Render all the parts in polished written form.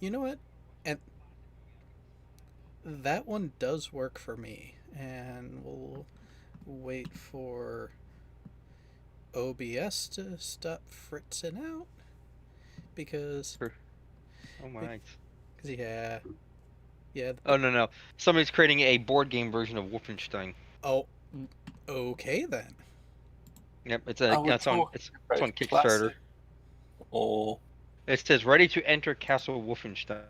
You know what? And that one does work for me. And we'll wait for OBS to stop fritzing out because, Oh my. yeah, yeah. Oh no. Somebody's creating a board game version of Wolfenstein. Oh, okay then. Yep, Are we it's on talking it's about on Kickstarter. classic or It says ready to enter Castle Wolfenstein.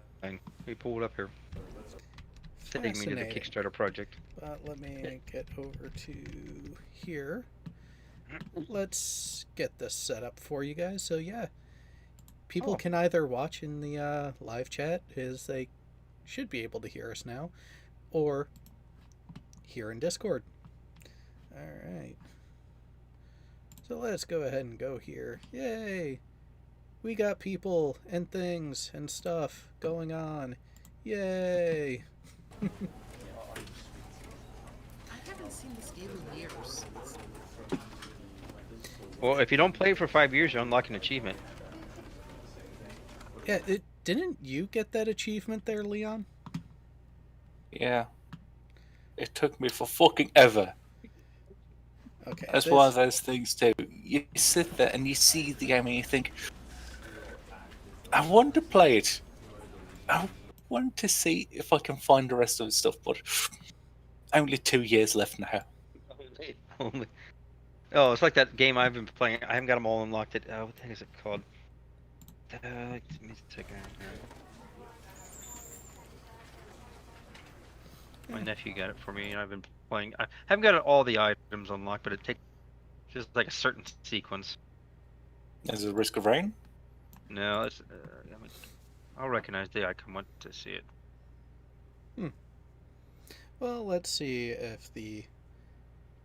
We pull it up here. Taking me to the Fascinating. Kickstarter project. Let me get over to here. Let's get this set up for you guys. So yeah, people can either watch in the live chat, as they should be able to hear us now, or here in Discord. All right. So let's go ahead and go here. Yay! We got people and things and stuff going on. Yay! I haven't seen this game in years. Well, if you don't play it for 5 years, you unlock an achievement. Yeah, didn't you get that achievement there, Leon? yeah? It took me for fucking ever. Okay. That's one of those things too. You sit there and you see the game and you think, I want to play it. I want to see if I can find the rest of the stuff, but only 2 years left now. Only. Oh, it's like that game I've been playing. I haven't got them all unlocked. What the heck is it called? Let me check it out. My nephew got it for me, and I've been playing. I haven't got all the items unlocked, but it takes just like a certain sequence. There's a risk of rain. No, it's. I'll recognize the icon once to see it. Well, let's see if the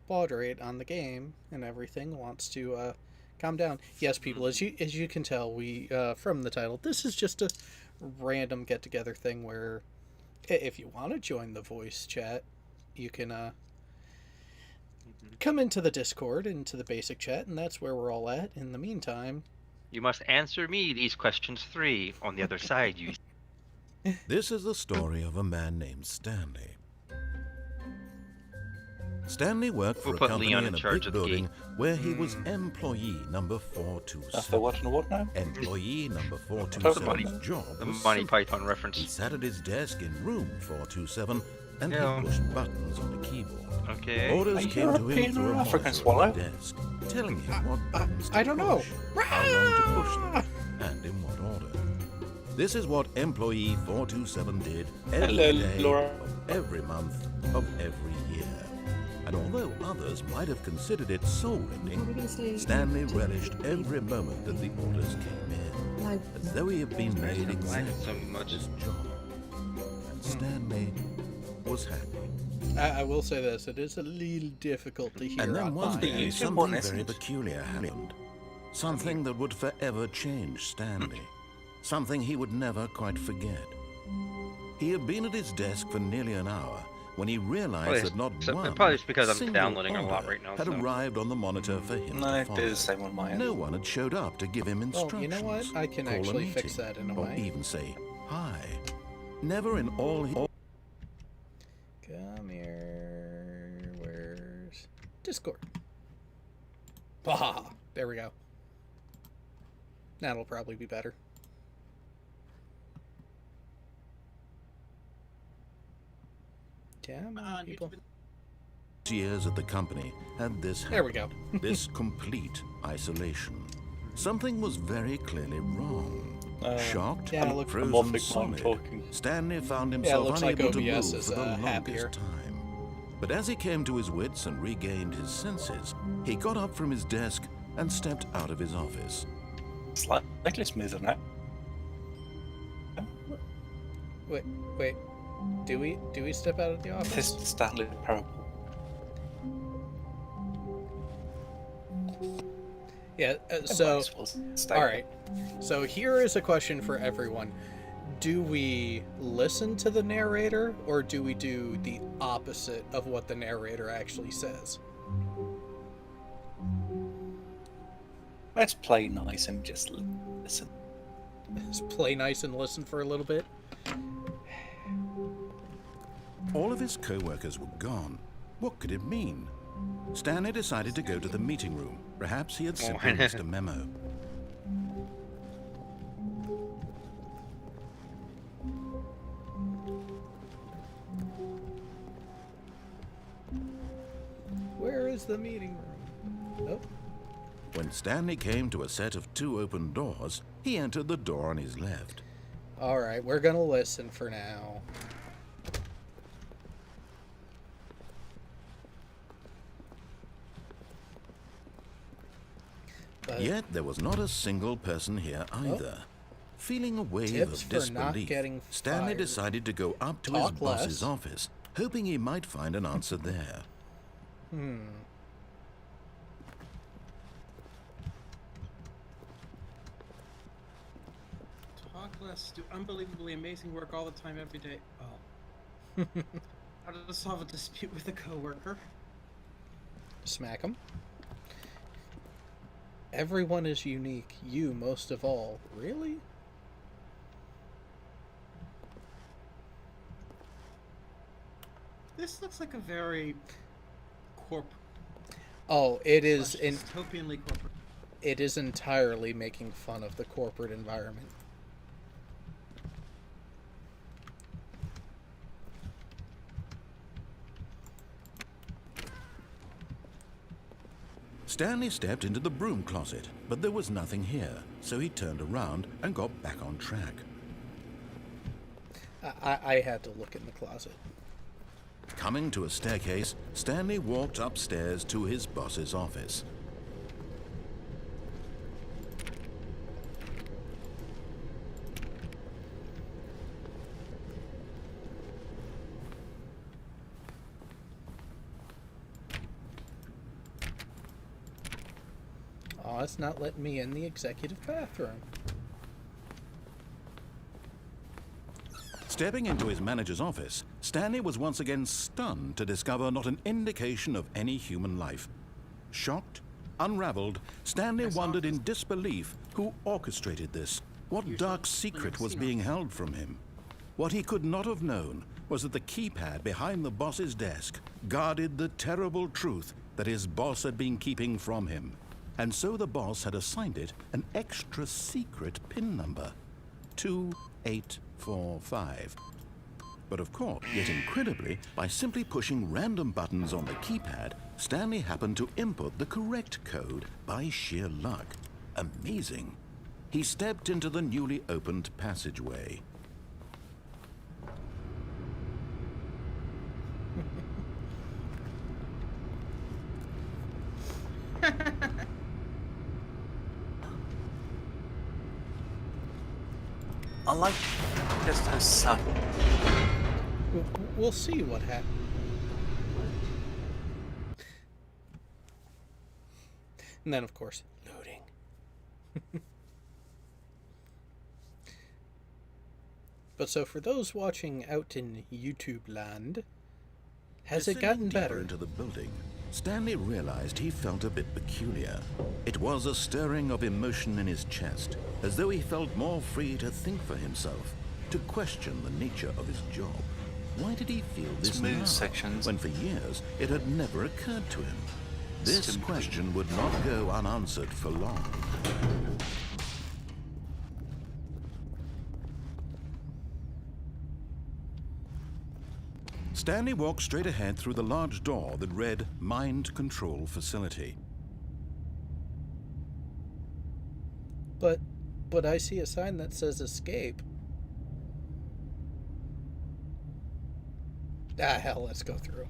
baud rate on the game and everything wants to calm down. Yes, people, as you can tell, we from the title, this is just a random get together thing where if you want to join the voice chat, you can come into the Discord, into the basic chat, and that's where we're all at. In the meantime, you must answer me these questions 3 on the other side. You. This is the story of a man named Stanley. Stanley worked for a company in a big building where he was employee number 427. That's the what and what now? Employee number 427's job The was Monty simple. Python reference. He sat at his desk in room 427 and Yeah. he pushed buttons on the keyboard. Okay. Orders came to him European through or a African monitor swallow? on the desk, telling him what buttons to I don't know. push, how long to push them, and in what order. This is what employee 427 did every Hello, day Laura. of every month of every year. And although others might have considered it soul-rending, Stanley relished every moment that the orders came in, as though he had been made exactly so for much. this job. And Stanley was happy. I will say this: it is a little difficult to hear. And then on one my day, end. something isn't very it? peculiar happened. Something that would forever change Stanley. Something he would never quite forget. He had been at his desk for nearly an hour when he realized that not one probably it's because I'm single downloading a lot order right now. had So. arrived on the monitor for him No, to it follow. is the same on my end. No one had showed up to give him Oh, instructions. you know what? I can call a actually meeting, fix that in a or way. even say hi. Never in all his... Come here. Where's Discord? Bah! There we go. That'll probably be better. Come on, people. years at the company had this There we happened. go. This complete isolation. Something was very clearly wrong. Shocked yeah, and look- frozen One big man solid, talking. Stanley found Yeah, it himself looks like unable to OBS move is for the longest happier. time. But as he came to his wits and regained his senses, he got up from his desk and stepped out of his office. Slightly smoother now. Wait. Do we step out of the office? This is Stanley Parable. Yeah. So, Might as well stay. all right. So here is a question for everyone: do we listen to the narrator, or do we do the opposite of what the narrator actually says? Let's play nice and just listen. Just play nice and listen for a little bit. All of his co-workers were gone. What could it mean? Stanley decided to go to the meeting room. Perhaps he had simply missed a memo. Where is the meeting room? Oh. When Stanley came to a set of 2 open doors, he entered the door on his left. Alright, we're gonna listen for now. But Yet there was not a single person here either. Feeling a wave Tips of for not disbelief, getting Stanley fired. decided to go up to his Talk boss's less. office, hoping he might find an answer there. Talk less, do unbelievably amazing work all the time, every day. Oh. How to solve a dispute with a coworker? Smack him. Everyone is unique, you most of all. Really? This looks like a very corporate. Oh, it is Dystopianly corporate. it is entirely making fun of the corporate environment. Stanley stepped into the broom closet, but there was nothing here, so he turned around and got back on track. I had to look in the closet. Coming to a staircase, Stanley walked upstairs to his boss's office. Oh, it's not letting me in the executive bathroom. Stepping into his manager's office, Stanley was once again stunned to discover not an indication of any human life. Shocked, unraveled, Stanley wondered in disbelief who orchestrated this. What dark secret was being held from him? What he could not have known was that the keypad behind the boss's desk guarded the terrible truth that his boss had been keeping from him. And so the boss had assigned it an extra secret PIN number, 2845. But of course, yet incredibly, by simply pushing random buttons on the keypad, Stanley happened to input the correct code by sheer luck. Amazing. He stepped into the newly opened passageway. I like just how sad. We'll see what happens. And then, of course, loading. But so for those watching out in YouTube land, has it gotten Deeper better? into the building, Stanley realized he felt a bit peculiar. It was a stirring of emotion in his chest, as though he felt more free to think for himself, to question the nature of his job. Why did he feel this Smooth now, sections. when for years it had never occurred to him? This Simply. question would not go unanswered for long. Stanley walked straight ahead through the large door that read Mind Control Facility. But I see a sign that says escape. Ah, hell, let's go through.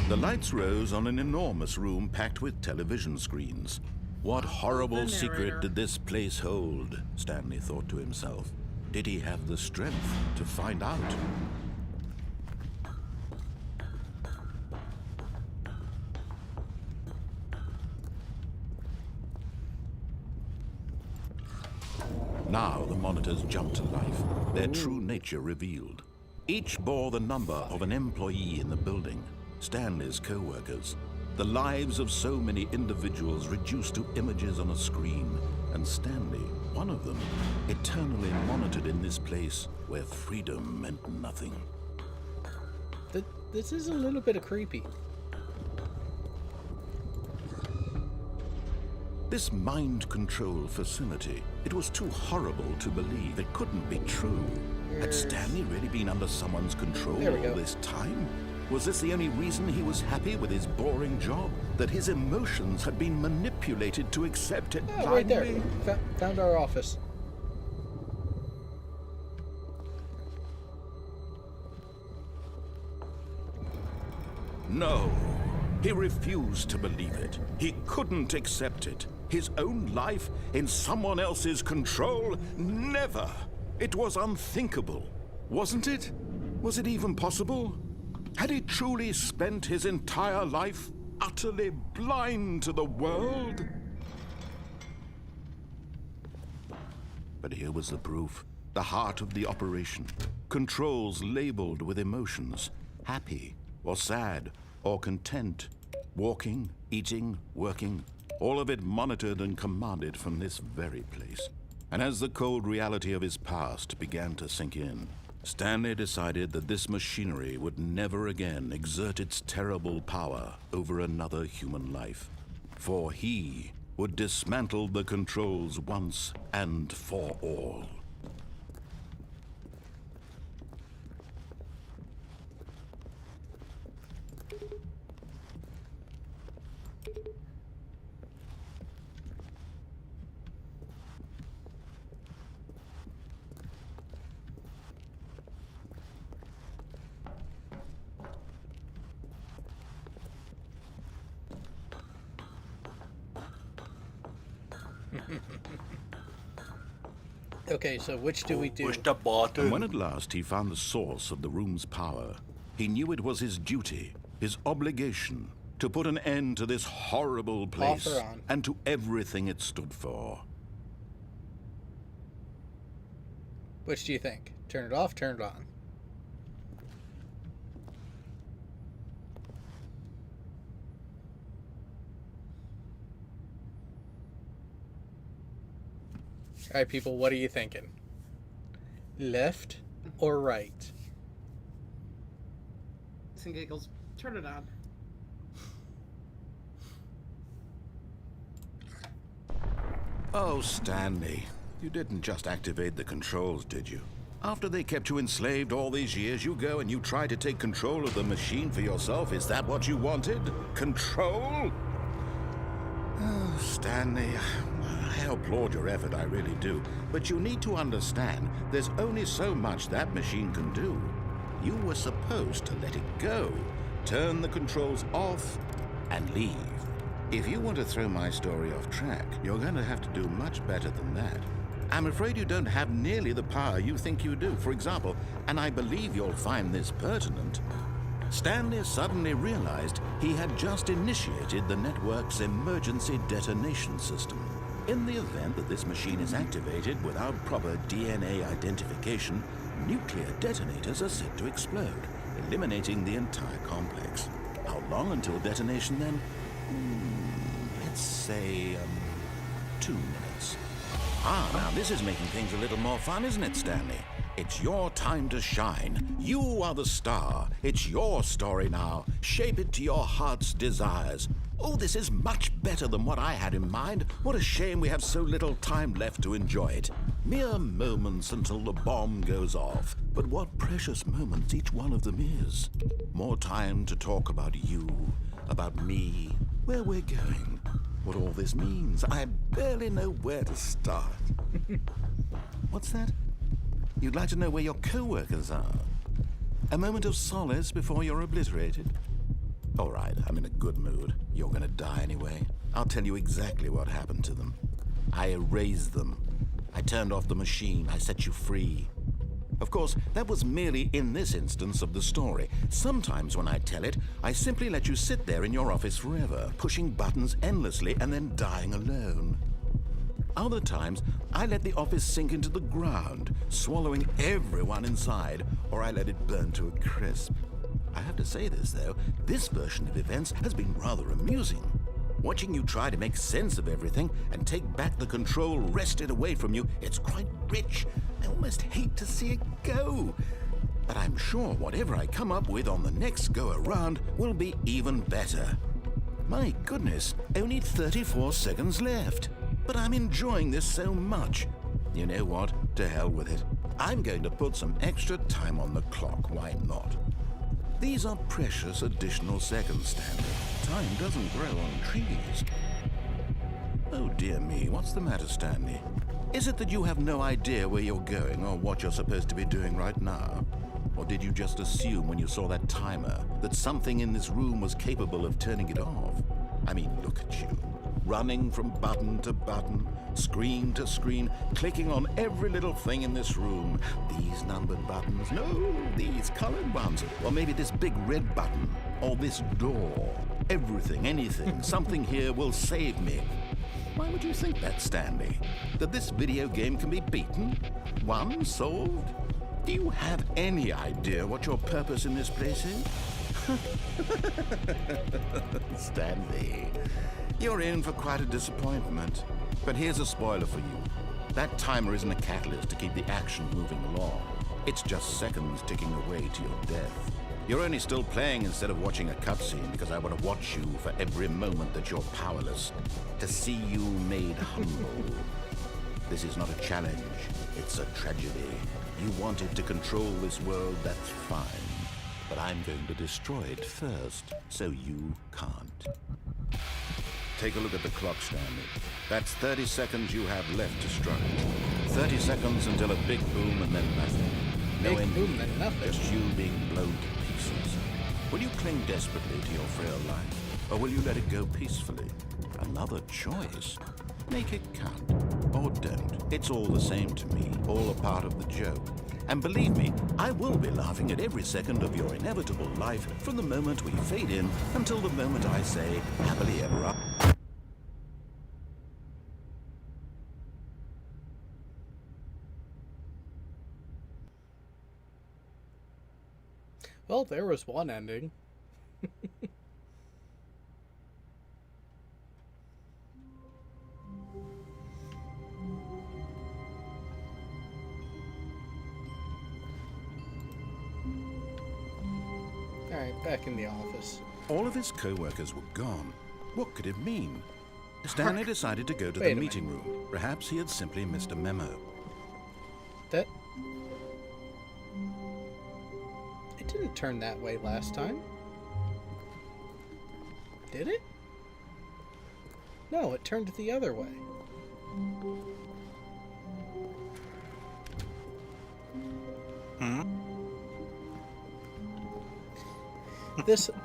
The lights rose on an enormous room packed with television screens. What horrible narrator. secret did this place hold? Stanley thought to himself. Did he have the strength to find out? Now the monitors jumped to life, their true nature revealed. Each bore the number of an employee in the building. Stanley's co-workers. The lives of so many individuals reduced to images on a screen, and Stanley, one of them, eternally monitored in this place where freedom meant nothing. This is a little bit of creepy. This mind control facility, it was too horrible to believe. It couldn't be true. Had Stanley really been under someone's control There we all go. this time? Was this the only reason he was happy with his boring job? That his emotions had been manipulated to accept it Oh, right there. blindly? Found our office. No. He refused to believe it. He couldn't accept it. His own life in someone else's control? Never. It was unthinkable. Wasn't it? Was it even possible? Had he truly spent his entire life utterly blind to the world? But here was the proof. The heart of the operation. Controls labeled with emotions. Happy or sad or content. Walking, eating, working. All of it monitored and commanded from this very place. And as the cold reality of his past began to sink in, Stanley decided that this machinery would never again exert its terrible power over another human life. For he would dismantle the controls once and for all. Okay, so which do we do? Push the button. And when at last he found the source of the room's power, he knew it was his duty, his obligation, to put an end to this horrible place Off or on? and to everything it stood for. Which do you think? Turn it off, turn it on? Alright, people, what are you thinking? Left or right? And giggles. Turn it on. Oh, Stanley, you didn't just activate the controls, did you? After they kept you enslaved all these years, you go and you try to take control of the machine for yourself. Is that what you wanted? Control? Oh, Stanley, I applaud your effort, I really do. But you need to understand, there's only so much that machine can do. You were supposed to let it go, turn the controls off, and leave. If you want to throw my story off track, you're going to have to do much better than that. I'm afraid you don't have nearly the power you think you do. For example, and I believe you'll find this pertinent, Stanley suddenly realized he had just initiated the network's emergency detonation system. In the event that this machine is activated without proper DNA identification, nuclear detonators are set to explode, eliminating the entire complex. How long until detonation then? Let's say, 2 minutes. Now this is making things a little more fun, isn't it, Stanley? It's your time to shine. You are the star. It's your story now. Shape it to your heart's desires. Oh, this is much better than what I had in mind. What a shame we have so little time left to enjoy it. Mere moments until the bomb goes off. But what precious moments each one of them is. More time to talk about you, about me, where we're going, what all this means. I barely know where to start. What's that? You'd like to know where your co-workers are? A moment of solace before you're obliterated? All right, I'm in a good mood. You're gonna die anyway. I'll tell you exactly what happened to them. I erased them. I turned off the machine. I set you free. Of course, that was merely in this instance of the story. Sometimes when I tell it, I simply let you sit there in your office forever, pushing buttons endlessly and then dying alone. Other times, I let the office sink into the ground, swallowing everyone inside, or I let it burn to a crisp. I have to say this, though, this version of events has been rather amusing. Watching you try to make sense of everything and take back the control wrested away from you, it's quite rich. I almost hate to see it go. But I'm sure whatever I come up with on the next go-around will be even better. My goodness, only 34 seconds left. But I'm enjoying this so much. You know what? To hell with it. I'm going to put some extra time on the clock, why not? These are precious additional seconds, Stanley. Time doesn't grow on trees. Oh dear me, what's the matter, Stanley? Is it that you have no idea where you're going or what you're supposed to be doing right now? Or did you just assume when you saw that timer that something in this room was capable of turning it off? I mean, look at you. Running from button to button, screen to screen, clicking on every little thing in this room. These numbered buttons, no, these colored ones. Or maybe this big red button, or this door. Everything, anything, something here will save me. Why would you think that, Stanley? That this video game can be beaten? Won? Solved? Do you have any idea what your purpose in this place is? Stanley, you're in for quite a disappointment. But here's a spoiler for you. That timer isn't a catalyst to keep the action moving along. It's just seconds ticking away to your death. You're only still playing instead of watching a cutscene because I want to watch you for every moment that you're powerless. To see you made humble. This is not a challenge. It's a tragedy. You wanted to control this world, that's fine. But I'm going to destroy it first, so you can't. Take a look at the clock, Stanley. That's 30 seconds you have left to struggle. 30 seconds until a big boom and then nothing. No Big boom, ending, then nothing. just you being blown to pieces. Will you cling desperately to your frail life, or will you let it go peacefully? Another choice. Make it count, or don't. It's all the same to me, all a part of the joke. And believe me, I will be laughing at every second of your inevitable life from the moment we fade in until the moment I say, happily ever after. Well, there was one ending. Alright, back in the office. All of his co-workers were gone. What could it mean? Stanley decided to go to the Wait a meeting room. Perhaps he had simply missed a memo. That... It didn't turn that way last time. Did it? No, it turned the other way.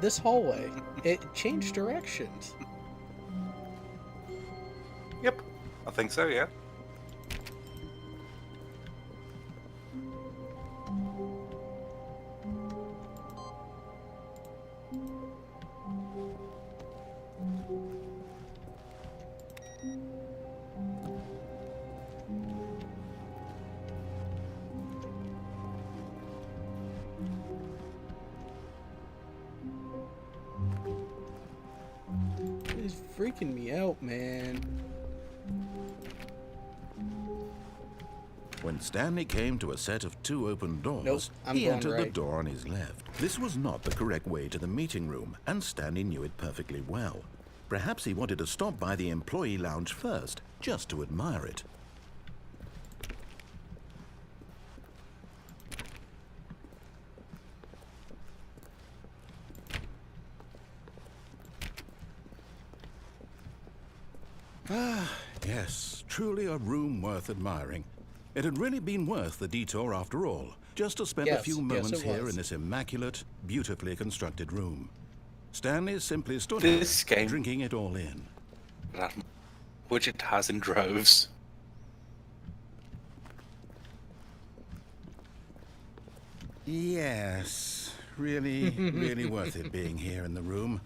This hallway, it changed directions. Yep, I think so, yeah. It's freaking me out, man. When Stanley came to a set of 2 open doors, Nope, I'm he going entered the right. door on his left. This was not the correct way to the meeting room, and Stanley knew it perfectly well. Perhaps he wanted to stop by the employee lounge first, just to admire it. Ah, yes, truly a room worth admiring. It had really been worth the detour after all, just to spend a Yes, few yes, moments it here was. in this immaculate, beautifully constructed room. Stanley simply stood This there, game- drinking it all in. Which it has in droves. Yes, really, really worth it being here in the room.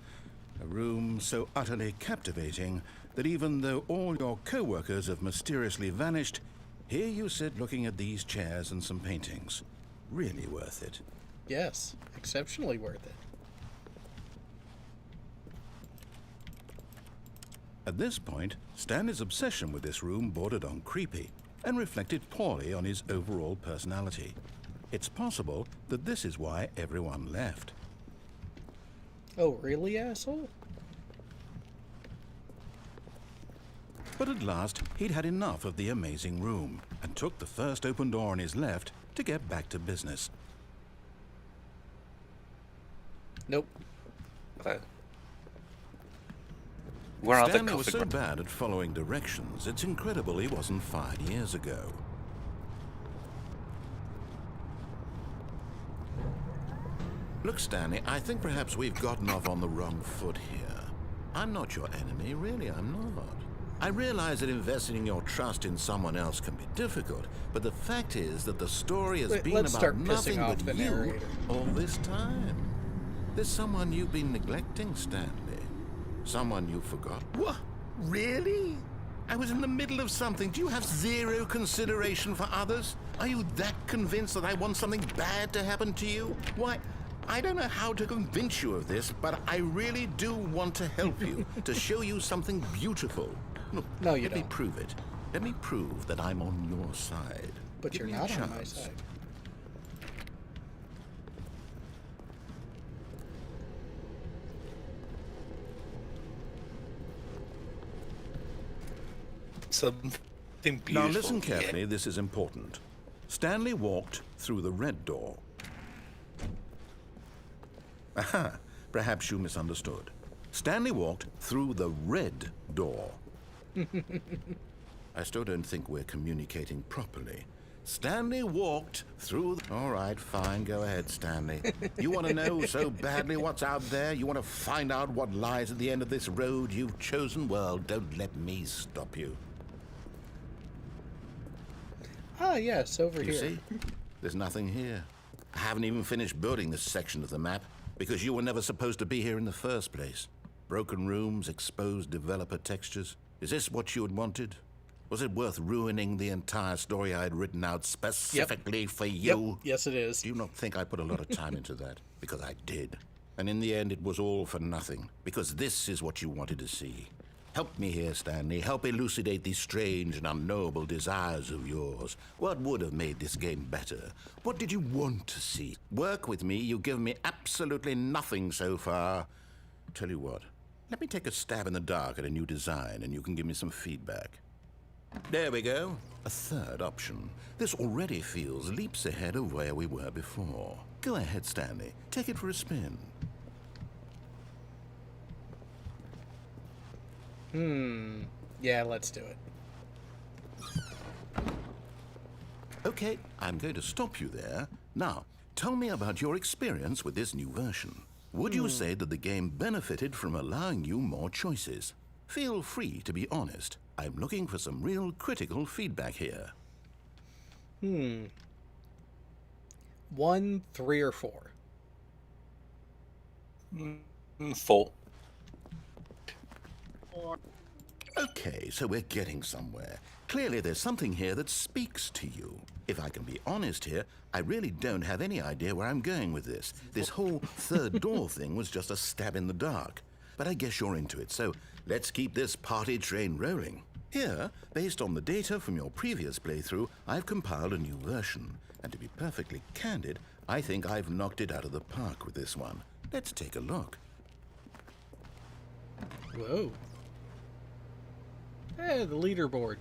A room so utterly captivating that even though all your co-workers have mysteriously vanished, here you sit looking at these chairs and some paintings. Really worth it. Yes, exceptionally worth it. At this point, Stanley's obsession with this room bordered on creepy and reflected poorly on his overall personality. It's possible that this is why everyone left. Oh, really, asshole? But at last, he'd had enough of the amazing room and took the first open door on his left to get back to business. Nope. Where are the Stanley was coffee so grounds? bad at following directions, it's incredible he wasn't fired years ago. Look, Stanley, I think perhaps we've gotten off on the wrong foot here. I'm not your enemy, really, I'm not. I realize that investing your trust in someone else can be difficult, but the fact is that the story has been Let's about start nothing pissing off but the you narrator. all this time. There's someone you've been neglecting, Stanley. Someone you forgot. What? Really? I was in the middle of something. Do you have zero consideration for others? Are you that convinced that I want something bad to happen to you? Why, I don't know how to convince you of this, but I really do want to help you, to show you something beautiful. Look, No, you let me don't. prove it. Let me prove that I'm on your side. But Give you're me a not on my chance. side. Something beautiful. Now listen yeah. carefully, this is important. Stanley walked through the red door. Aha, perhaps you misunderstood. Stanley walked through the red door. I still don't think we're communicating properly. Stanley walked through the... All right, fine, go ahead, Stanley. You want to know so badly what's out there? You want to find out what lies at the end of this road you've chosen? Well, don't let me stop you. Ah, yes, over You here. see? There's nothing here. I haven't even finished building this section of the map because you were never supposed to be here in the first place. Broken rooms, exposed developer textures. Is this what you had wanted? Was it worth ruining the entire story I had written out specifically for you? Yep, yes it is. Do you not think I put a lot of time into that? Because I did. And in the end, it was all for nothing. Because this is what you wanted to see. Help me here, Stanley. Help elucidate these strange and unknowable desires of yours. What would have made this game better? What did you want to see? Work with me. You've given me absolutely nothing so far. Tell you what. Let me take a stab in the dark at a new design, and you can give me some feedback. There we go. A third option. This already feels leaps ahead of where we were before. Go ahead, Stanley. Take it for a spin. Yeah, let's do it. Okay, I'm going to stop you there. Now, tell me about your experience with this new version. Would you say that the game benefited from allowing you more choices? Feel free to be honest. I'm looking for some real critical feedback here. 1, 3, or 4. 4. Okay, so we're getting somewhere. Clearly there's something here that speaks to you. If I can be honest here, I really don't have any idea where I'm going with this. This whole third door thing was just a stab in the dark. But I guess you're into it, so let's keep this party train rolling. Here, based on the data from your previous playthrough, I've compiled a new version. And to be perfectly candid, I think I've knocked it out of the park with this one. Let's take a look. Whoa. Hey, the leaderboard.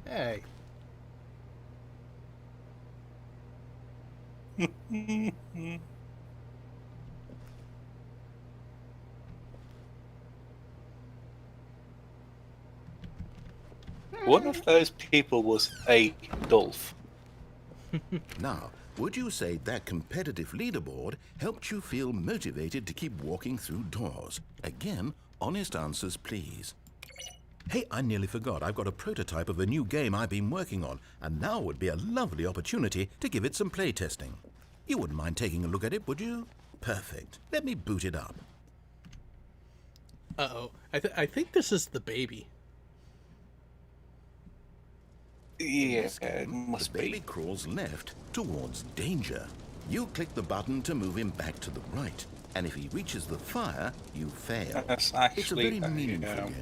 Hey. One of those people was Adolf. Now, would you say that competitive leaderboard helped you feel motivated to keep walking through doors? Again, honest answers, please. Hey, I nearly forgot. I've got a prototype of a new game I've been working on, and now would be a lovely opportunity to give it some playtesting. You wouldn't mind taking a look at it, would you? Perfect. Let me boot it up. Uh-oh. I think this is the baby. Yeah, it must The baby be. crawls left towards danger. You click the button to move him back to the right, and if he reaches the fire, you fail. That's It's a actually very meaningful game.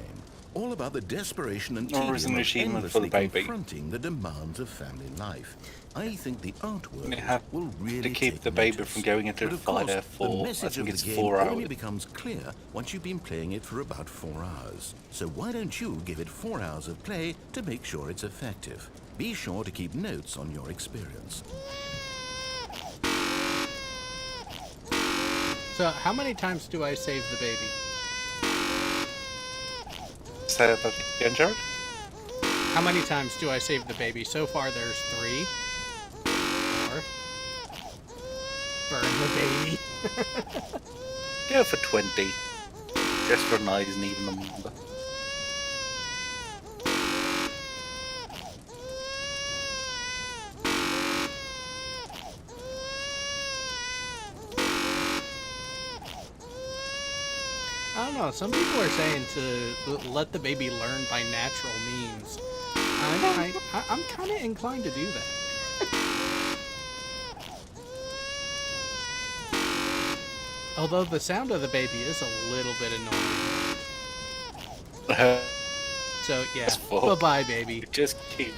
All about the desperation and Or is tedium an of achievement for the endlessly baby. confronting the demands of family life. I think the artwork You have will really to keep take the baby notice. from going into But the of course, fire the for, I message think of it's the game 4 only hours. becomes clear once you've been playing it for about 4 hours. So why don't you give it 4 hours of play to make sure it's effective? Be sure to keep notes on your experience. So how many times do I save the baby? Say that again, Jared? How many times do I save the baby? So far there's 3. 4. Burn the baby. Go for 20. Just for an eyes and even number. I don't know. Some people are saying to let the baby learn by natural means. I'm kind of inclined to do that. Although the sound of the baby is a little bit annoying. So yeah, fuck. bye-bye, baby. Just keep.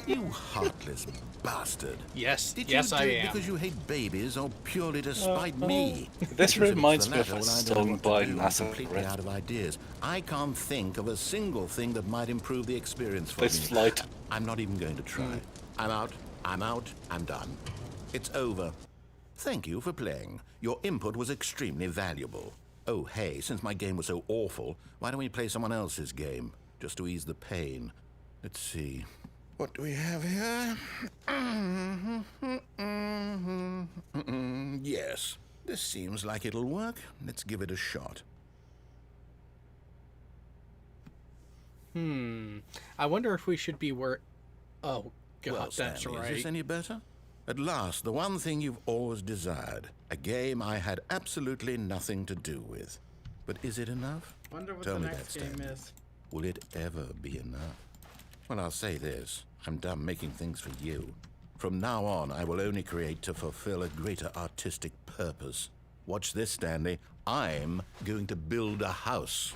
You heartless bastard. Yes, Did yes, you I do it am. because you hate babies or purely to spite me? This If it's reminds the me of latter, a well, I don't know song what to by do. I'm Nazareth. completely out of ideas. I can't think of a single thing that might improve the experience for This me. flight. I'm not even going to try. I'm out. I'm done. It's over. Thank you for playing. Your input was extremely valuable. Oh, hey, since my game was so awful, why don't we play someone else's game? Just to ease the pain. Let's see. What do we have here? Yes, this seems like it'll work. Let's give it a shot. I wonder if we should be Oh, God, Well, that's Stanley, right. is this any better? At last, the one thing you've always desired. A game I had absolutely nothing to do with. But is it enough? Wonder what Tell the me next that, game Stanley. is. Will it ever be enough? Well, I'll say this. I'm done making things for you. From now on, I will only create to fulfill a greater artistic purpose. Watch this, Stanley. I'm going to build a house.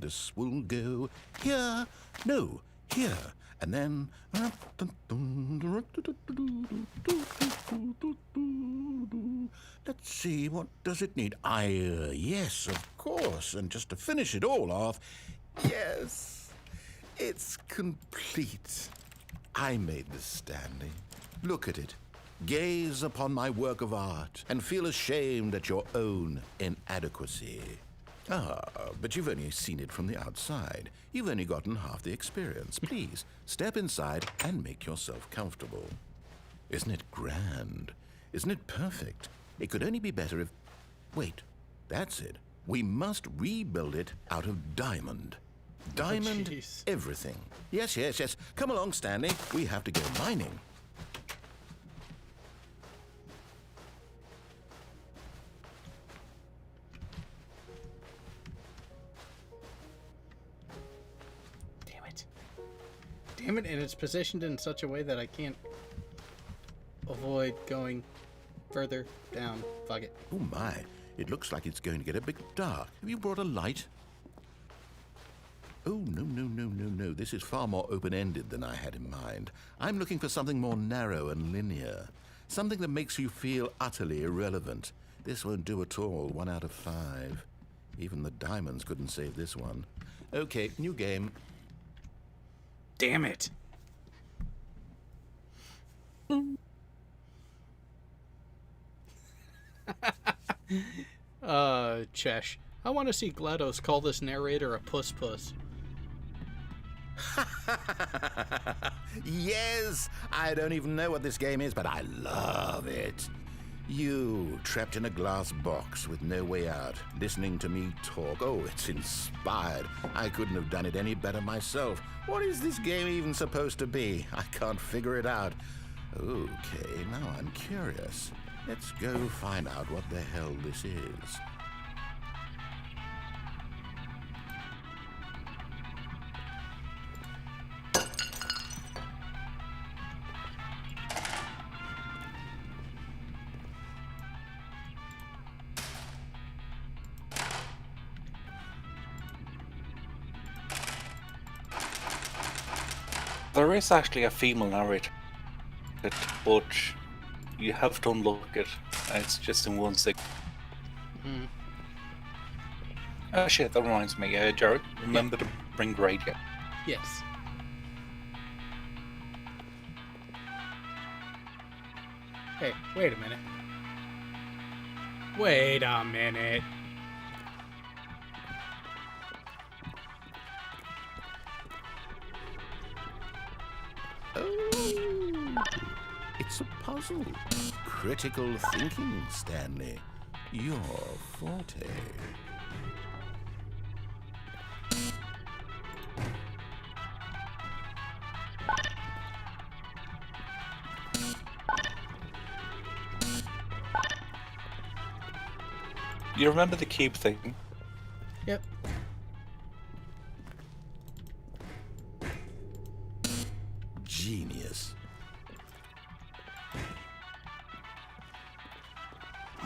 This will go here. No, here. And then... Let's see, what does it need? Yes, of course. And just to finish it all off, yes, it's complete. I made this, Stanley. Look at it. Gaze upon my work of art and feel ashamed at your own inadequacy. Ah, but you've only seen it from the outside. You've only gotten half the experience. Please, step inside and make yourself comfortable. Isn't it grand? Isn't it perfect? It could only be better if... Wait, that's it. We must rebuild it out of diamond. Diamond jeez. everything. Yes, yes, yes. Come along, Stanley. We have to go mining. Damn it. Damn it, and it's positioned in such a way that I can't avoid going further down. Fuck it. Oh my, it looks like it's going to get a bit dark. Have you brought a light? Oh, no. This is far more open-ended than I had in mind. I'm looking for something more narrow and linear. Something that makes you feel utterly irrelevant. This won't do at all. 1 out of 5. Even the diamonds couldn't save this one. Okay, new game. Damn it. Chesh. I want to see GLaDOS call this narrator a puss. Yes, I don't even know what this game is, but I love it. You, trapped in a glass box with no way out, listening to me talk. Oh, it's inspired. I couldn't have done it any better myself. What is this game even supposed to be? I can't figure it out. Okay, now I'm curious. Let's go find out what the hell this is. There is actually a female narrator, but you have to unlock it. It's just in one second. Hmm. Oh shit, that reminds me, Jared, remember to bring radio. Yes. Hey, wait a minute. Wait a minute. Oh, it's a puzzle. Critical thinking, Stanley. Your forte. You remember the cube thing? Yep. Genius.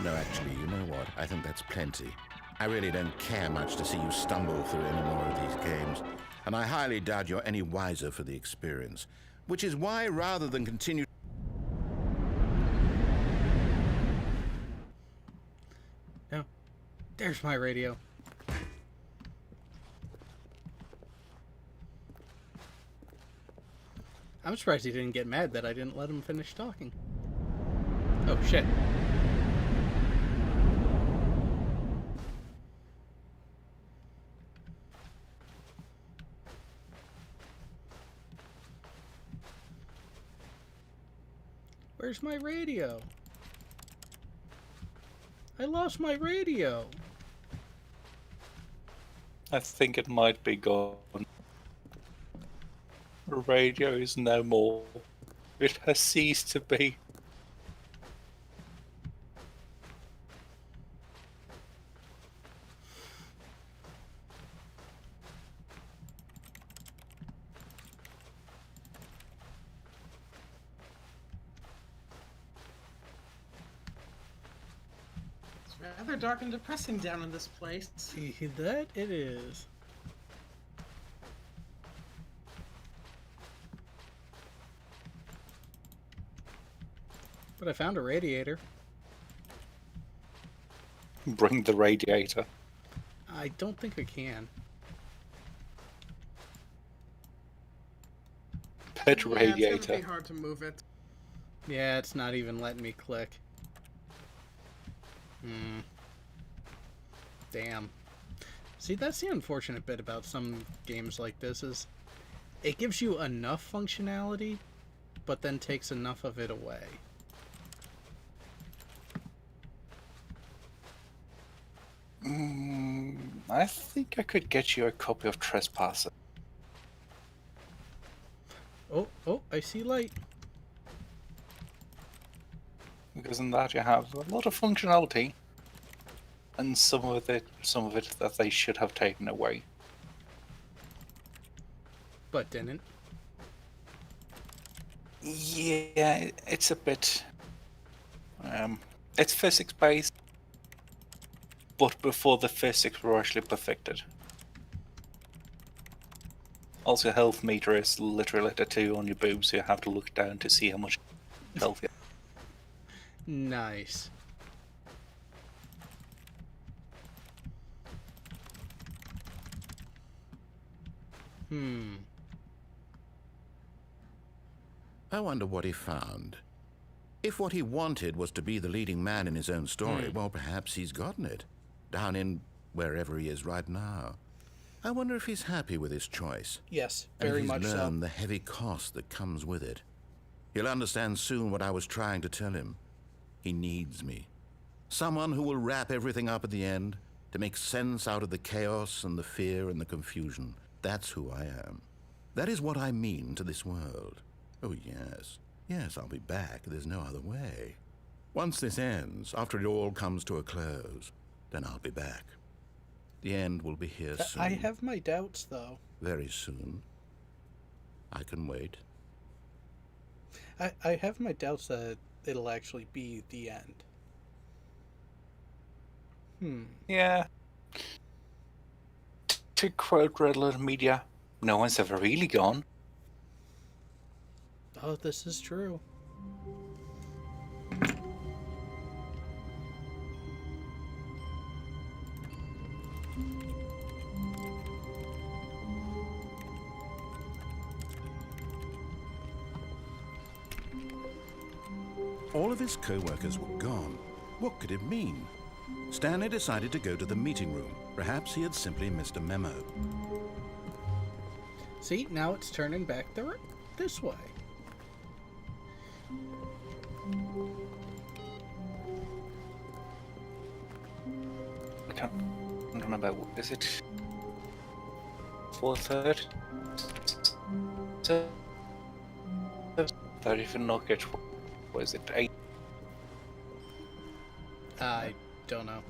No, actually, you know what? I think that's plenty. I really don't care much to see you stumble through any more of these games, and I highly doubt you're any wiser for the experience, which is why, rather than continue... No. There's my radio. I'm surprised he didn't get mad that I didn't let him finish talking. Oh, shit. Where's my radio? I lost my radio. I think it might be gone. The radio is no more. It has ceased to be. It's rather dark and depressing down in this place. That it is. But I found a radiator. Bring the radiator. I don't think I can. Pet Yeah, it's radiator. gonna be hard to move it. Yeah, it's not even letting me click. Damn. See, that's the unfortunate bit about some games like this is it gives you enough functionality, but then takes enough of it away. I think I could get you a copy of Trespasser. Oh, I see light. Because in that you have a lot of functionality, and some of it that they should have taken away. But didn't. Yeah, it's a bit. It's physics based, but before the physics were actually perfected. Also, health meter is literally a 2 on your boobs, so you have to look down to see how much health you have. Nice. I wonder what he found. If what he wanted was to be the leading man in his own story, well, perhaps he's gotten it. Down in wherever he is right now. I wonder if he's happy with his choice. Yes, And very he's much so. learned the heavy cost that comes with it. He'll understand soon what I was trying to tell him. He needs me. Someone who will wrap everything up at the end, to make sense out of the chaos and the fear and the confusion. That's who I am. That is what I mean to this world. Oh, yes. Yes, I'll be back. There's no other way. Once this ends, after it all comes to a close, then I'll be back. The end will be here soon. I have my doubts, though. Very soon. I can wait. I have my doubts that it'll actually be the end. Yeah. To quote Red Letter Media, no one's ever really gone. Oh, this is true. All of his co-workers were gone. What could it mean? Stanley decided to go to the meeting room. Perhaps he had simply missed a memo. See, now it's turning back this way. I can't remember. Is it 4:30? So, 30 for Nokia. Was it 8? I don't know.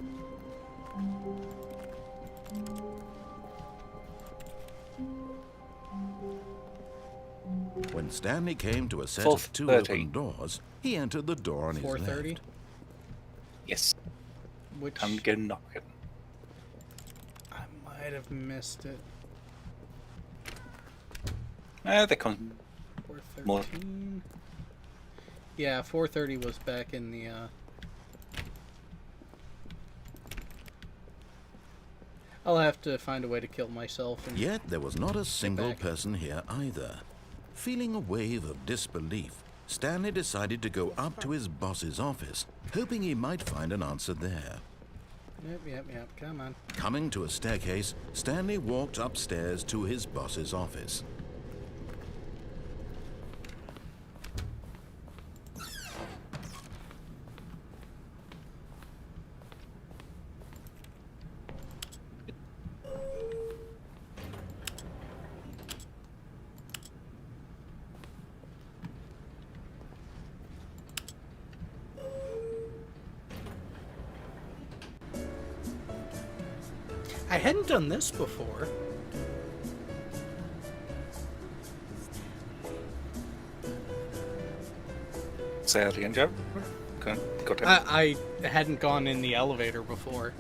When Stanley came to a set of 2 4:30. open doors, he entered the door on his 4:30? left. Yes. Which I'm getting knocking. I might have missed it. They come. 4:13. Yeah, 4:30 was back in the. I'll have to find a way to kill myself. And Yet there was not a single back. person here either. Feeling a wave of disbelief, Stanley decided to go up to his boss's office, hoping he might find an answer there. Yep. Come on. Coming to a staircase, Stanley walked upstairs to his boss's office. I hadn't done this before. Say that again, Joe. Go ahead. I hadn't gone in the elevator before.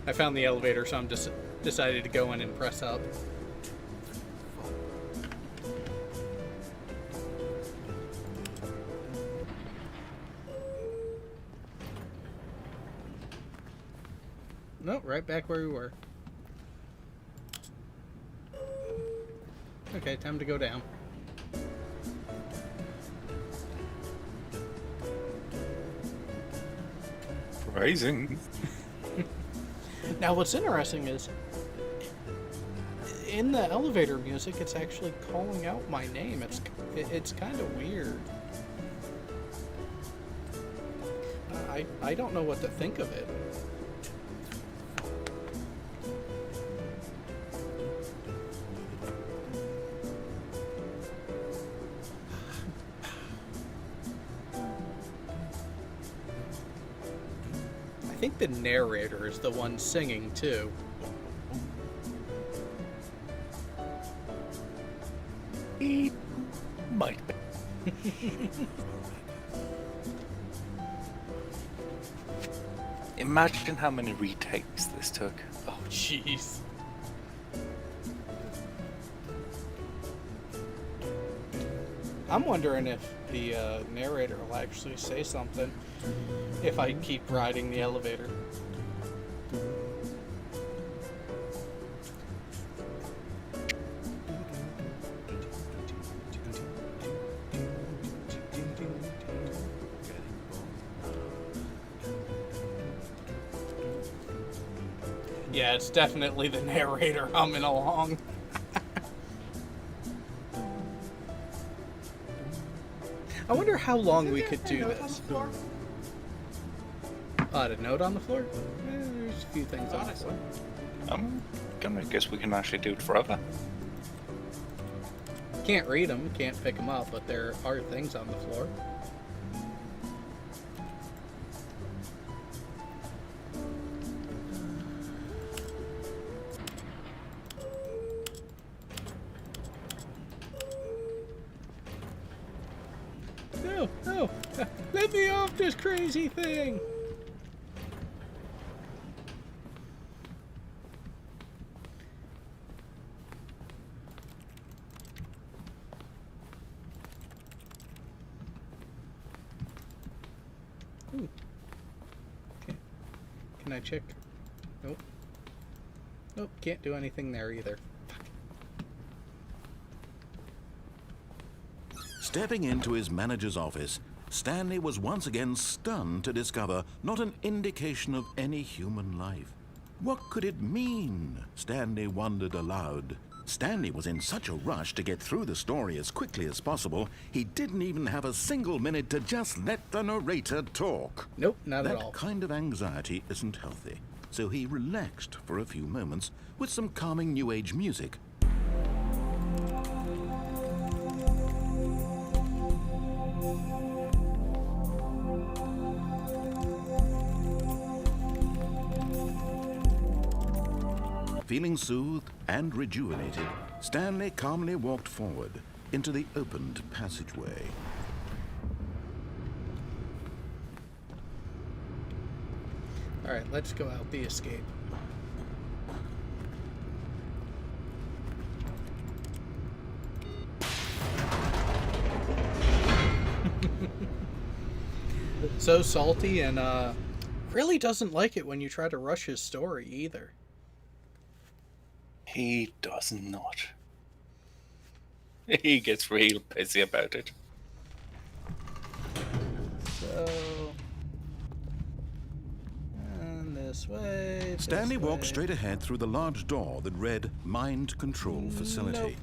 I found the elevator, so I'm just decided to go in and press up. Nope, right back where we were. Okay, time to go down. Rising. Now, what's interesting is, in the elevator music, it's actually calling out my name. It's kind of weird. I don't know what to think of it. I think the narrator is the one singing too. He might be. Imagine how many retakes this took. Oh, jeez. I'm wondering if the narrator will actually say something if I keep riding the elevator. Yeah, it's definitely the narrator humming along. I wonder how long we could do this. A note on the floor? There's a few things on the floor. I'm gonna guess we can actually do it forever. Can't read them, can't pick them up, but there are things on the floor. No, no! Let me off this crazy thing! Ooh. Okay. Can I check? Nope. Nope, can't do anything there either. Stepping into his manager's office, Stanley was once again stunned to discover not an indication of any human life. What could it mean? Stanley wondered aloud. Stanley was in such a rush to get through the story as quickly as possible, he didn't even have a single minute to just let the narrator talk. Nope, not at all. That kind of anxiety isn't healthy, so he relaxed for a few moments with some calming New Age music. Feeling soothed and rejuvenated, Stanley calmly walked forward into the opened passageway. Alright, let's go out the escape. So salty, and really doesn't like it when you try to rush his story either. He does not. He gets real pissy about it. So, and this way. Stanley walked straight ahead through the large door that read Mind Control Facility. Nope.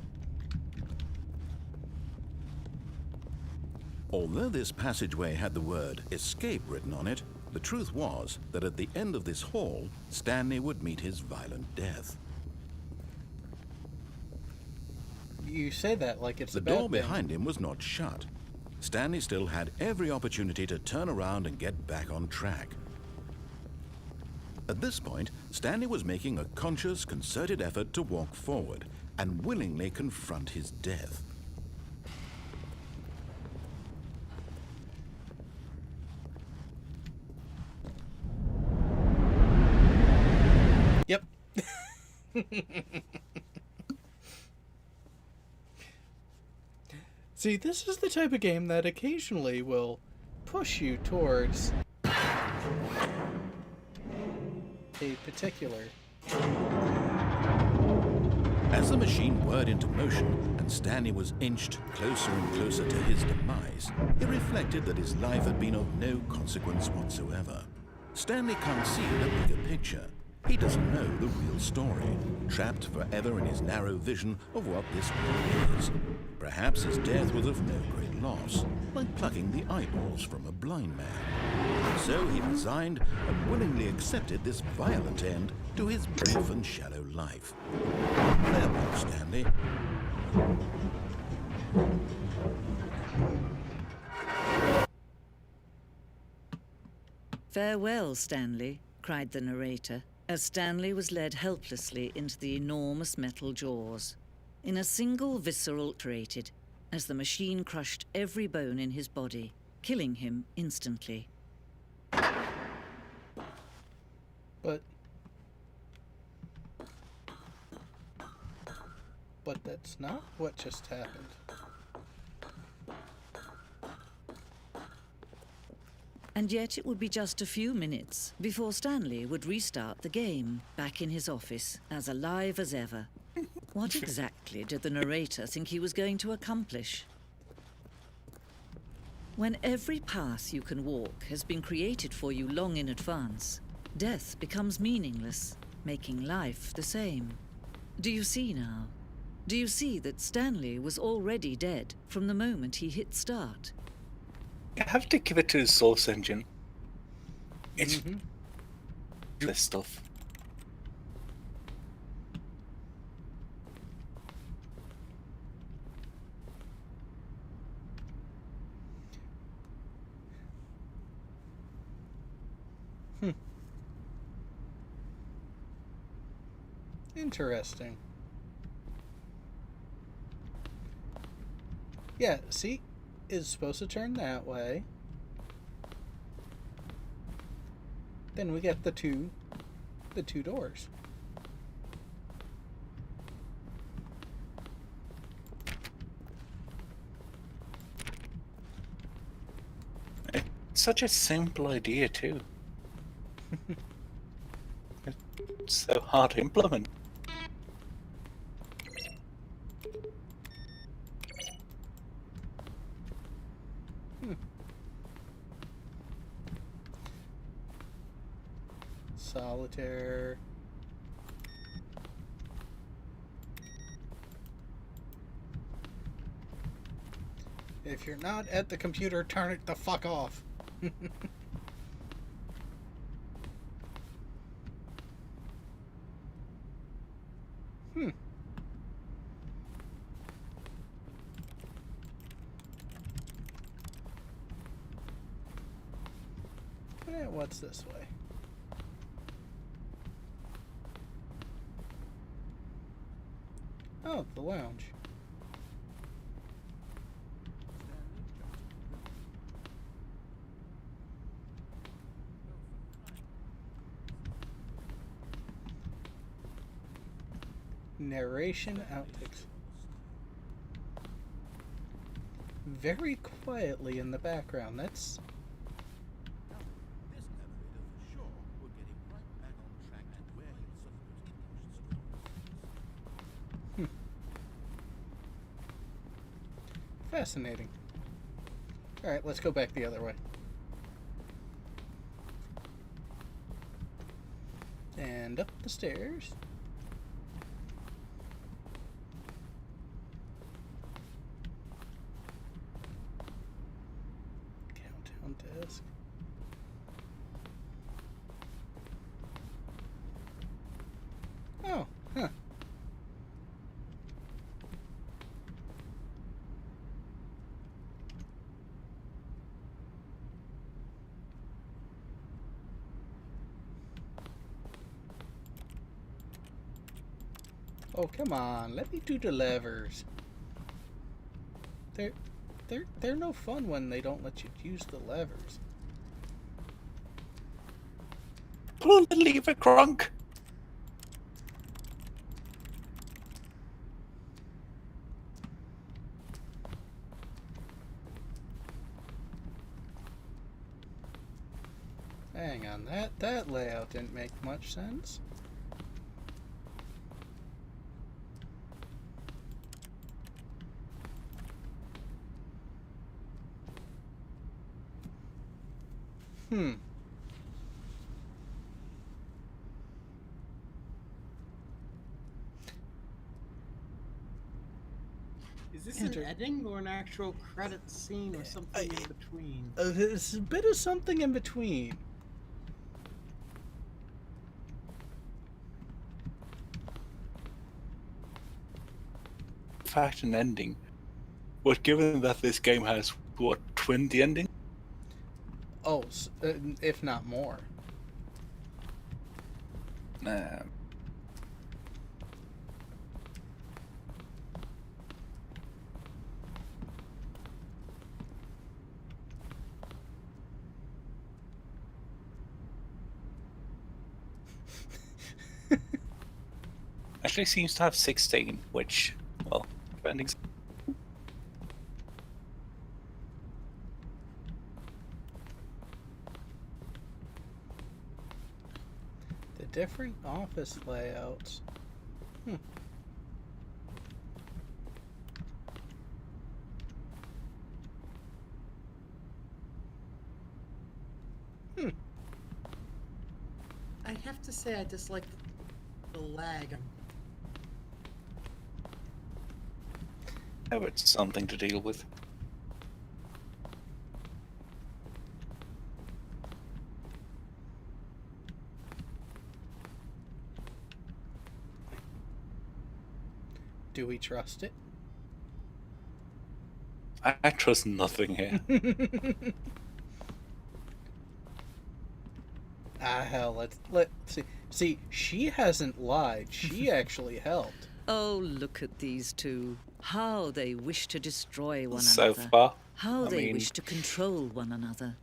Although this passageway had the word escape written on it, the truth was that at the end of this hall, Stanley would meet his violent death. You say that like it's The a bad door thing. behind him was not shut. Stanley still had every opportunity to turn around and get back on track. At this point, Stanley was making a conscious, concerted effort to walk forward and willingly confront his death. Yep. See, this is the type of game that occasionally will push you towards a particular. As the machine whirred into motion and Stanley was inched closer and closer to his demise, he reflected that his life had been of no consequence whatsoever. Stanley can't see the bigger picture. He doesn't know the real story, trapped forever in his narrow vision of what this world is. Perhaps his death was of no great loss, like plucking the eyeballs from a blind man. So he resigned and willingly accepted this violent end to his brief and shallow life. Farewell, Stanley. "Farewell, Stanley," cried the narrator, as Stanley was led helplessly into the enormous metal jaws. In a single visceral created, as the machine crushed every bone in his body, killing him instantly. But that's not what just happened. And yet it would be just a few minutes before Stanley would restart the game, back in his office, as alive as ever. What exactly did the narrator think he was going to accomplish? When every path you can walk has been created for you long in advance, death becomes meaningless, making life the same. Do you see now? Do you see that Stanley was already dead from the moment he hit start? You have to give it to the Source Engine. It's Mhm. this stuff. Interesting. Yeah, see? It's supposed to turn that way. Then we get the two doors. It's such a simple idea too. It's so hard to implement. Solitaire. If you're not at the computer, turn it the fuck off. What's this way? Oh, the lounge. Narration outtakes. Very quietly in the background. That's fascinating. Alright, let's go back the other way. And up the stairs. Countdown desk. Oh, huh. Oh, come on. Let me do the levers. They're no fun when they don't let you use the levers. Pull the lever, Crunk! Hang on, that layout didn't make much sense. Is this an editing or an actual credit scene or something in between? It's a bit of something in between. Fact and ending. But given that this game has, what, 20 endings? Oh, if not more. Actually seems to have 16, which, well, endings. The different office layouts. I have to say I dislike the lag. Oh, it's something to deal with. Do we trust it? I trust nothing here. Hell, let's see. See, she hasn't lied. She actually helped. Oh, look at these two. How they wish to destroy one So another. far, How I they mean, wish to control one another.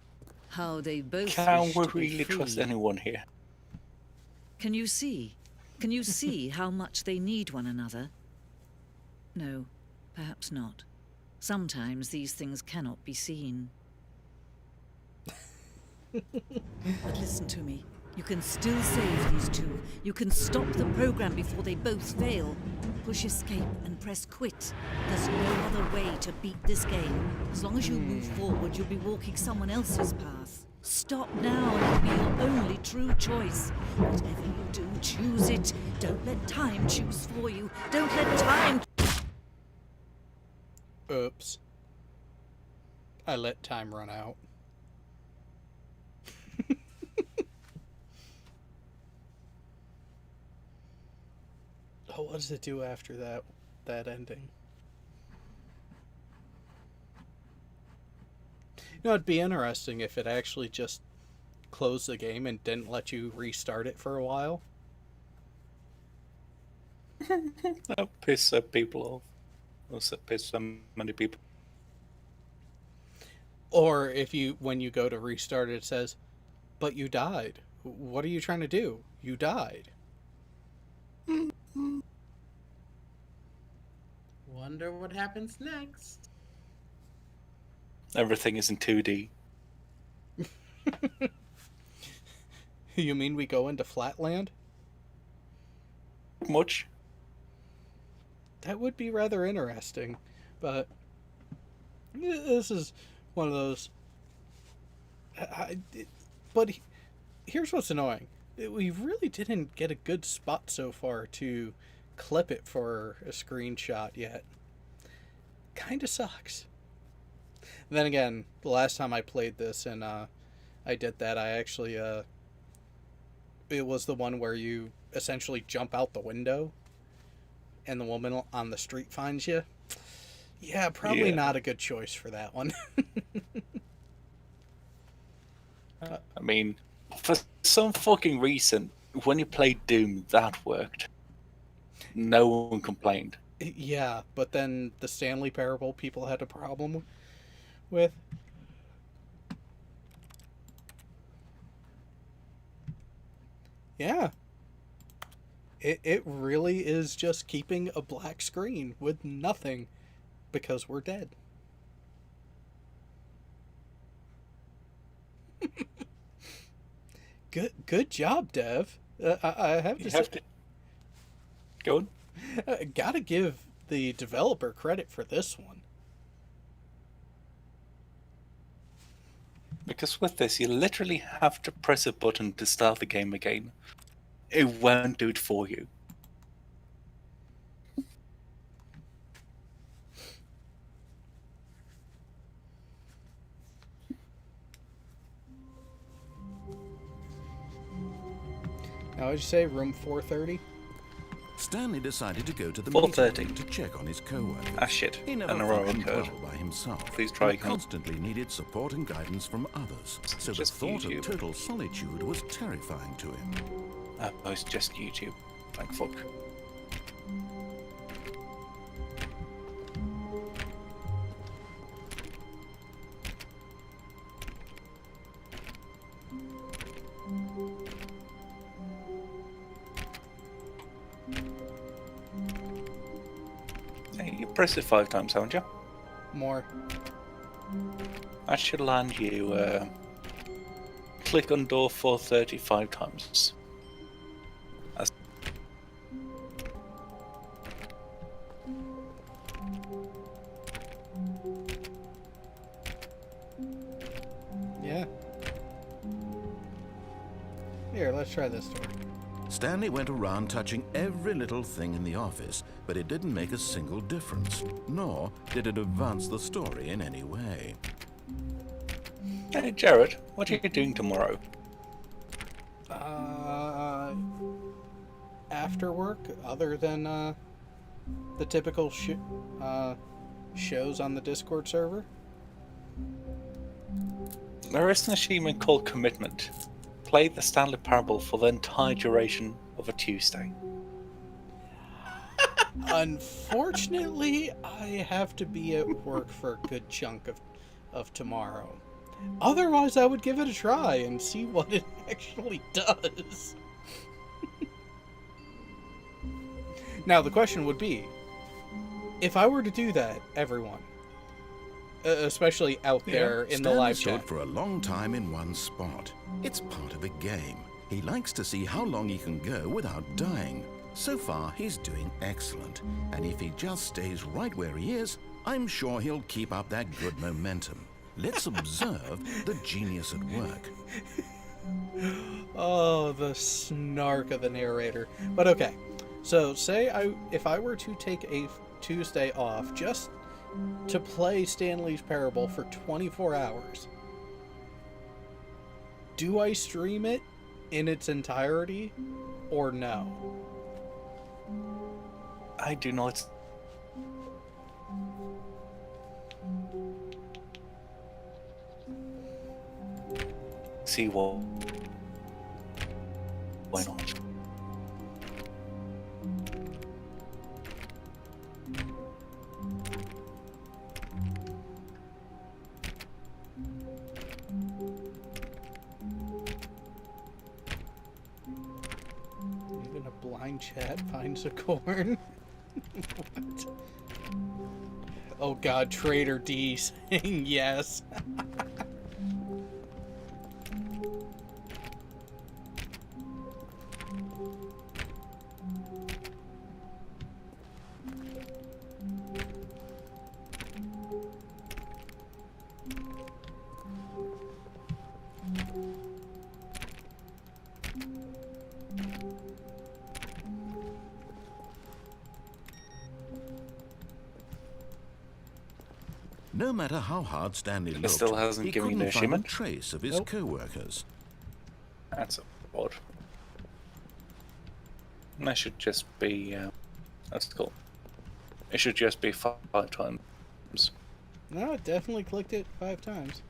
How they both can wish we to be really trust free. anyone here? Can you see? Can you see how much they need one another? No, perhaps not. Sometimes these things cannot be seen. But listen to me. You can still save these two. You can stop the program before they both fail. Push escape and press quit. There's no other way to beat this game. As long as you move forward, you'll be walking someone else's path. Stop now and it'll be your only true choice. Whatever you do, choose it. Don't let time choose for you. Don't let time... Oops. I let time run out. Oh, what does it do after that ending? You know, it'd be interesting if it actually just closed the game and didn't let you restart it for a while. That piss some people off. Also piss so many people. Or if you, when you go to restart it, says, "But you died. What are you trying to do? You died." Wonder what happens next. Everything is in 2D. You mean we go into Flatland? Much? That would be rather interesting, but this is one of those. But here's what's annoying: we really didn't get a good spot so far to clip it for a screenshot yet. Kinda sucks. Then again, the last time I played this and I did that, I actually it was the one where you essentially jump out the window and the woman on the street finds you. Yeah, probably not a good choice for that one. I mean, for some fucking reason, when you played Doom, that worked. No one complained. Yeah, but then the Stanley Parable people had a problem with. Yeah. It really is just keeping a black screen with nothing because we're dead. Good job, Dev. I have to say, Go on. Gotta give the developer credit for this one. Because with this, you literally have to press a button to start the game again. It won't do it for you. Now, would you say room 430? Stanley decided to go to the 4:30. meeting to check on his co-workers. Ah shit, He an never error functioned occurred. well by himself. Please try and again. constantly needed support and guidance from others. So the Just thought YouTube. of total solitude was terrifying to him. Oh, it's just YouTube. Thank fuck. Hey, you pressed it 5 times, haven't you? More. That should land you. Click on door 430 5 times. That's... Yeah. Here, let's try this door. Stanley went around touching every little thing in the office, but it didn't make a single difference, nor did it advance the story in any way. Hey, Jared, what are you doing tomorrow? After work, other than the typical shows on the Discord server? There is an achievement called Commitment. Play the Stanley Parable for the entire duration of a Tuesday. Unfortunately, I have to be at work for a good chunk of tomorrow. Otherwise, I would give it a try and see what it actually does. Now, the question would be, if I were to do that, everyone, especially out there in the live Stanley chat. stood for a long time in one spot. It's part of the game. He likes to see how long he can go without dying. So far, he's doing excellent. And if he just stays right where he is, I'm sure he'll keep up that good momentum. Let's observe the genius at work. Oh, the snark of the narrator. But okay, so say if I were to take a Tuesday off just to play Stanley's Parable for 24 hours, do I stream it in its entirety or no? I do not. See what? Why not? Even a blind chat finds a corn. What? Oh god, Trader D saying yes. No matter how hard Stanley looked, still hasn't he given you couldn't the find a achievement? trace of his Nope. co-workers. That's odd. That should just be. That's cool. It should just be 5 times. No, it definitely clicked it 5 times.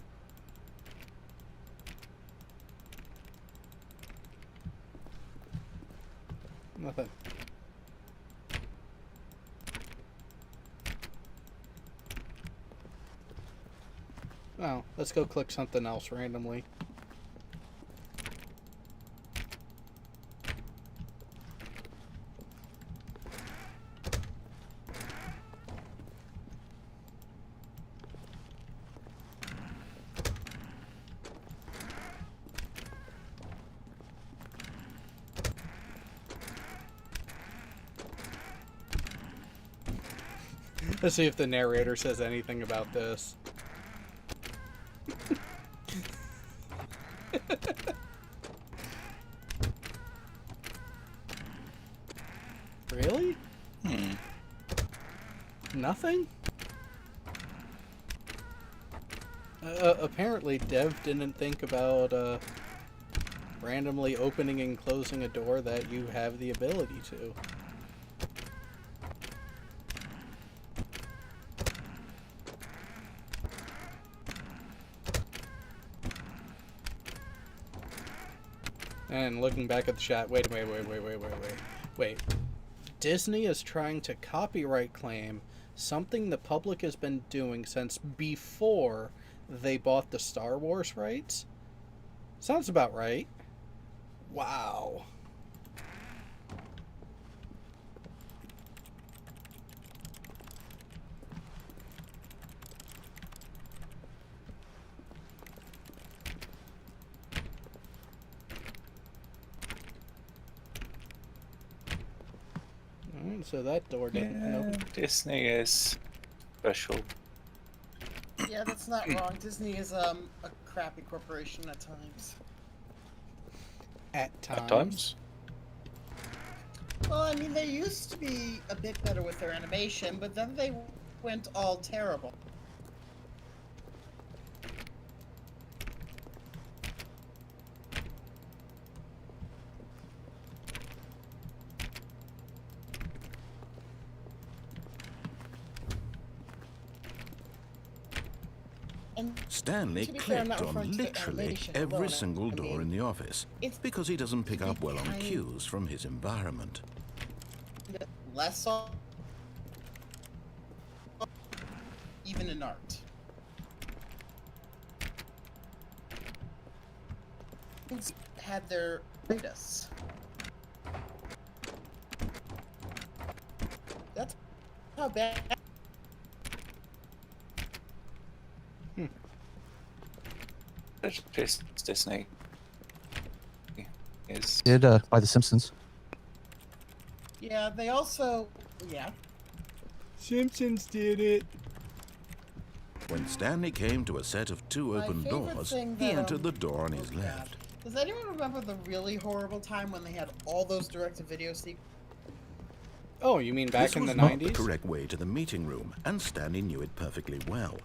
Nothing. Oh, let's go click something else randomly. Let's see if the narrator says anything about this. Really? Nothing? Apparently Dev didn't think about randomly opening and closing a door that you have the ability to. And looking back at the chat, wait. Disney is trying to copyright claim something the public has been doing since before they bought the Star Wars rights? Sounds about right. Wow. Alright, so that door didn't open. Disney is special. Yeah, that's not wrong. Disney is a crappy corporation at times. At times. At times. Well, I mean, they used to be a bit better with their animation, but then they went all terrible. And Stanley to be fair, I'm clicked not referring on to the literally animation every alone. single I door mean, in the office it's because he doesn't pick to up be well on kind cues from his environment. of less on even in art. Things had their us. That's how bad. Disney is Did by The Simpsons. Yeah, they also. Yeah. Simpsons did it. When Stanley came to a set of two My open favorite doors, thing he that, entered the door on his oh, God. left. Does anyone remember the really horrible time when they had all those direct-to-video sequences? Oh, you mean back This in was the not the 90s? correct way to the meeting room, and Stanley knew it perfectly well.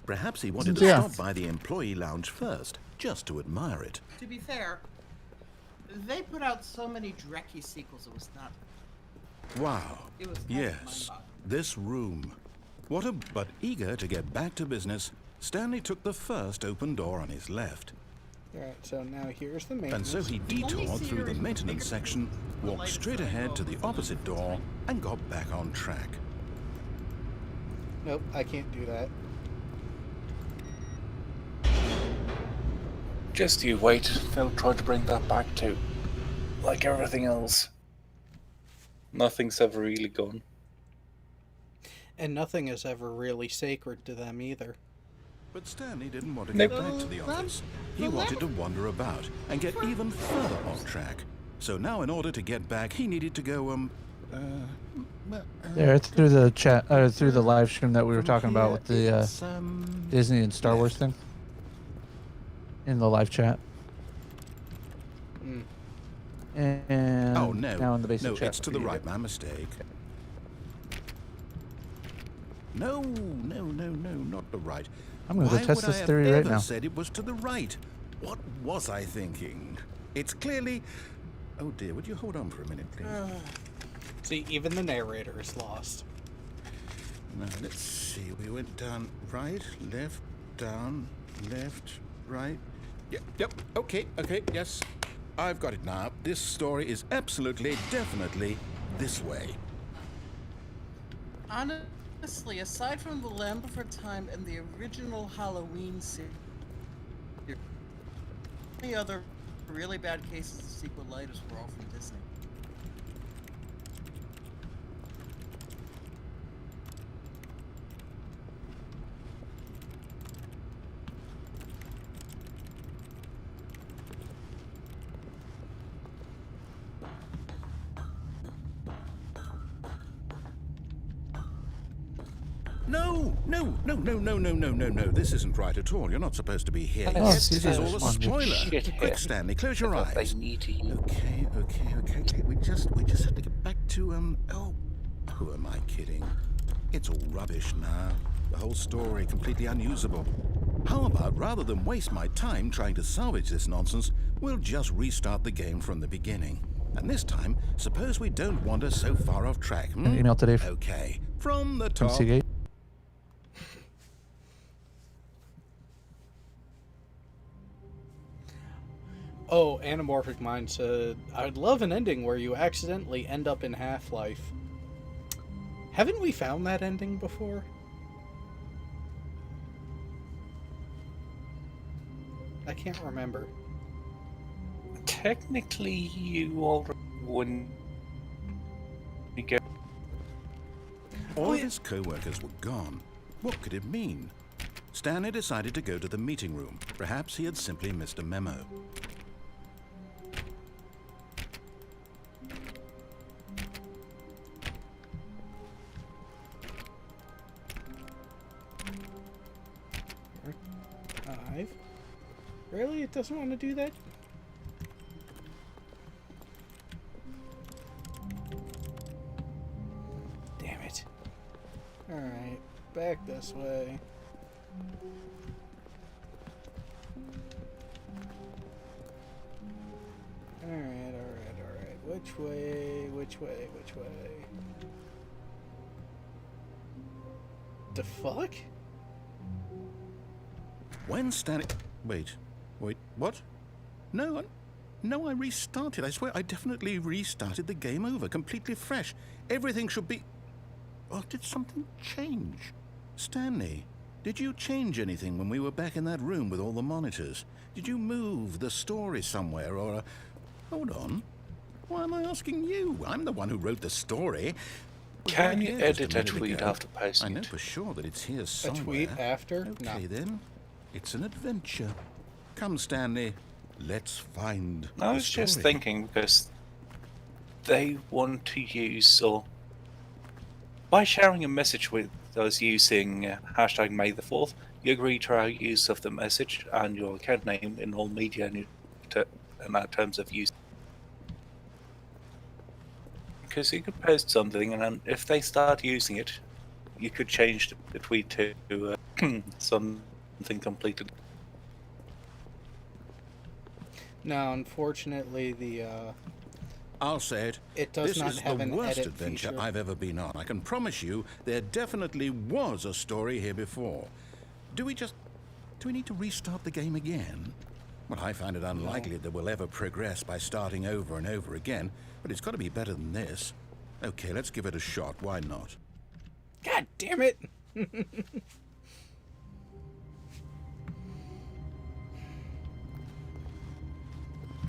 Perhaps he wanted to Yeah. stop by the employee lounge first, just to admire it. To be fair, they put out so many Drekky sequels, it was not. Wow. It was kind Yes, of mind-boggling. this room. But eager to get back to business, Stanley took the first open door on his left. Alright, so now here's the And maintenance. so he detoured through the maintenance section, walked straight ahead to the opposite door, and got back on track. Nope, I can't do that. just you wait. They'll try to bring that back too. Like everything else. Nothing's ever really gone. And nothing is ever really sacred to them either. But Stanley didn't want to Nope. get back to the office. He wanted to wander about and get even further off track. So now in order to get back, he needed to go, There, through the chat, through the live stream that we were from talking about here, with the it's, Disney and Star Wars left. thing. In the live chat. Mm. And Oh, no. now in the basic No, chat. it's to the right. My mistake. No, not the right. I'm going to Why go test would I this have theory right ever now. said it was to the right? What was I thinking? It's clearly... Oh dear, would you hold on for a minute, please? See, even the narrator is lost. Now, let's see. We went down right, left, down, left, right. Yep, okay, yes. I've got it now. This story is absolutely, definitely this way. Honestly, aside from the Land Before Time and the original Halloween series, the other really bad cases of sequelitis were all from Disney. No. This isn't right at all. You're not supposed to be here Oh, yet. yes, This it is is. all a One spoiler. shit Quick, here. Stanley, close your eyes. They need to use. Okay. We just have to get back to, oh, who am I kidding? It's all rubbish now. The whole story completely unusable. How about, rather than waste my time trying to salvage this nonsense, we'll just restart the game from the beginning. And this time, suppose we don't wander so far off track, An email today from Okay, from the top. Seagate. Oh, Anamorphic Mind said, I'd love an ending where you accidentally end up in Half-Life. Haven't we found that ending before? I can't remember. Technically, you already when you go. All his co-workers were gone. What could it mean? Stanley decided to go to the meeting room. Perhaps he had simply missed a memo. Five. Really? It doesn't want to do that? Damn it. Alright, back this way. Alright. Which way? The fuck? When Stanley... Wait, what? No, I restarted. I swear, I definitely restarted the game over, completely fresh. Everything should be... Oh, did something change? Stanley, did you change anything when we were back in that room with all the monitors? Did you move the story somewhere, or... Hold on. Why am I asking you? I'm the one who wrote the story. Can you Yeah, just edit a minute tweet ago. after I posting know it? for sure that it's here A somewhere. tweet after? Okay, No. then. It's an adventure. Come, Stanley. Let's find I the was just story. thinking because they want to use, or by sharing a message with us using hashtag May the 4th, you agree to our use of the message and your account name in all media and our terms of use. Because you could post something, and then if they start using it, you could change the tweet to something completely. Now, unfortunately, I'll say it. it does This not is have the an worst edit adventure feature. I've ever been on. I can promise you there definitely was a story here before. Do we need to restart the game again? Well, I find it unlikely that we'll ever progress by starting over and over again, but it's got to be better than this. Okay, let's give it a shot. Why not? God damn it!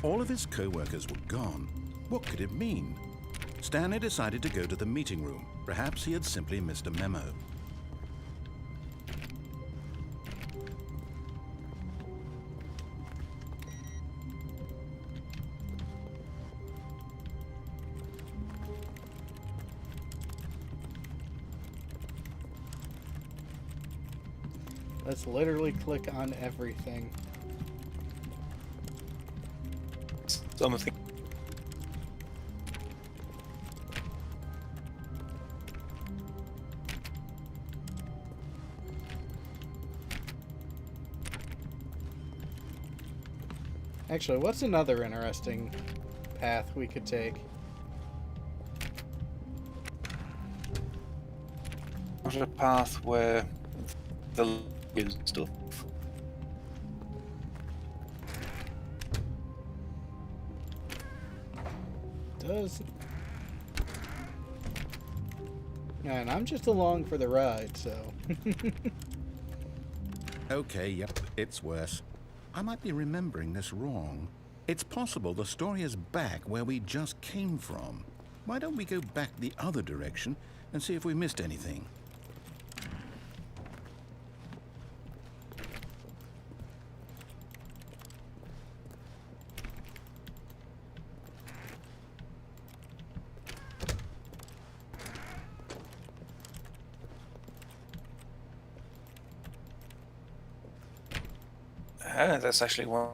All of his co-workers were gone. What could it mean? Stanley decided to go to the meeting room. Perhaps he had simply missed a memo. Let's literally click on everything. Something. Actually, what's another interesting path we could take? Not a path where the stuff. Does... Man, I'm just along for the ride, so... Okay, yep, it's worse. I might be remembering this wrong. It's possible the story is back where we just came from. Why don't we go back the other direction and see if we missed anything? Ah, that's actually one.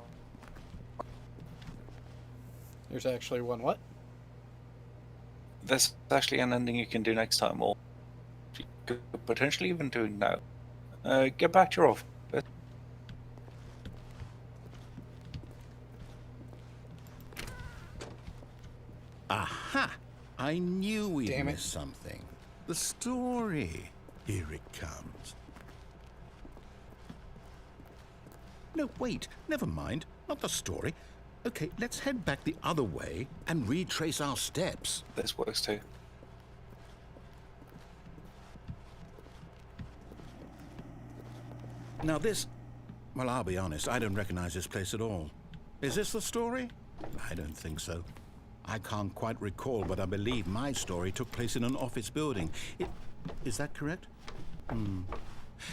There's actually one what? That's actually an ending you can do next time, or you could potentially even do now. Get back to your office. Aha! I knew we'd Damn it. missed something. The story. Here it comes. No, wait. Never mind. Not the story. Okay, let's head back the other way and retrace our steps. This works too. Now this... Well, I'll be honest. I don't recognize this place at all. Is this the story? I don't think so. I can't quite recall, but I believe my story took place in an office building. Is that correct? Do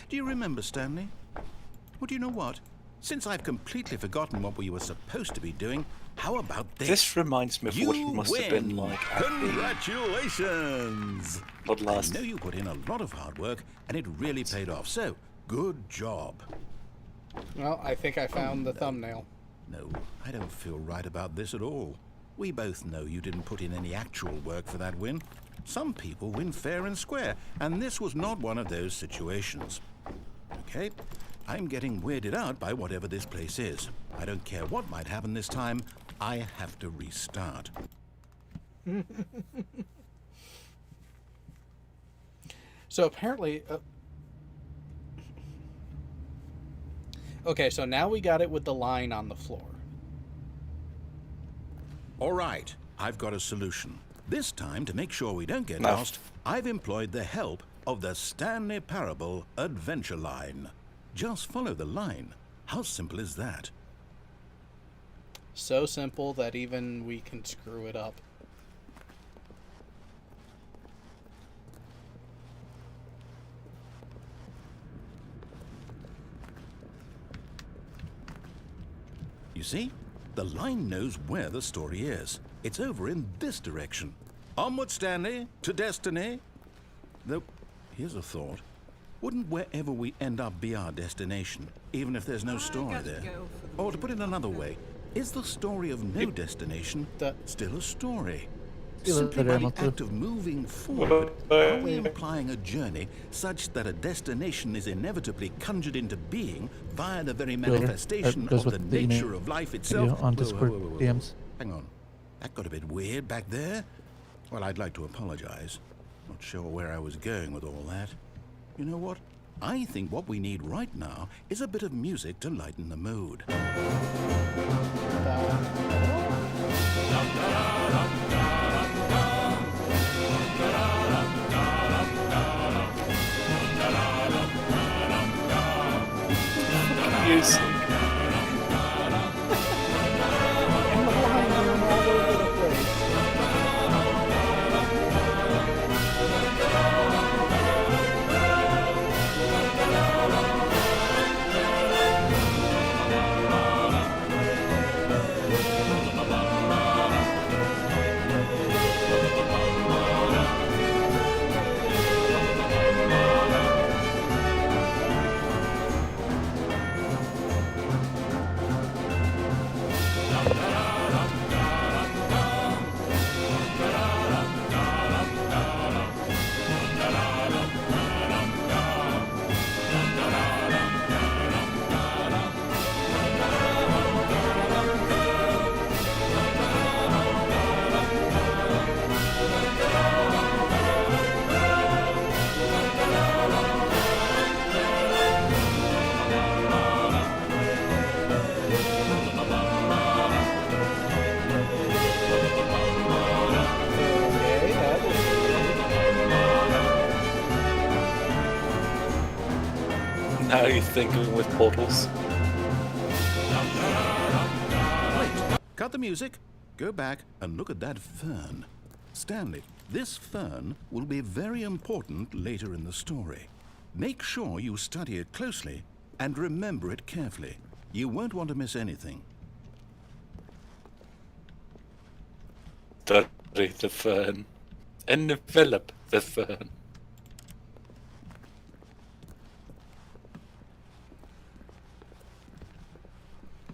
you remember, Stanley? Well, do you know what? Since I've completely forgotten what we were supposed to be doing, how about this? This reminds me of what it must have been like at the Congratulations! Bloodlust. I know you put in a lot of hard work, and it really paid off. So, good job. Well, I think I found the thumbnail. No, I don't feel right about this at all. We both know you didn't put in any actual work for that win. Some people win fair and square, and this was not one of those situations. Okay, I'm getting weirded out by whatever this place is. I don't care what might happen this time. I have to restart. So apparently... Okay, so now we got it with the line on the floor. All right, I've got a solution. This time, to make sure we don't get No. lost, I've employed the help of the Stanley Parable Adventure Line. Just follow the line. How simple is that? So simple that even we can screw it up. You see? The line knows where the story is. It's over in this direction. Onward, Stanley, to destiny. Though, here's a thought. Wouldn't wherever we end up be our destination, even if there's no story there? Or to put it another way, is the story of no destination still a story? Simply by the act of moving forward, are we implying a journey such that a destination is inevitably conjured into being via the very manifestation goes of the with the nature of life itself? on Discord Whoa. DMs. Hang on. That got a bit weird back there. Well, I'd like to apologize. Not sure where I was going with all that. You know what? I think what we need right now is a bit of music to lighten the mood. Music. Okay, that was weird. Now you're thinking with portals. Wait, cut the music, go back and look at that fern. Stanley, this fern will be very important later in the story. Make sure you study it closely and remember it carefully. You won't want to miss anything. Study the fern. Envelop the fern.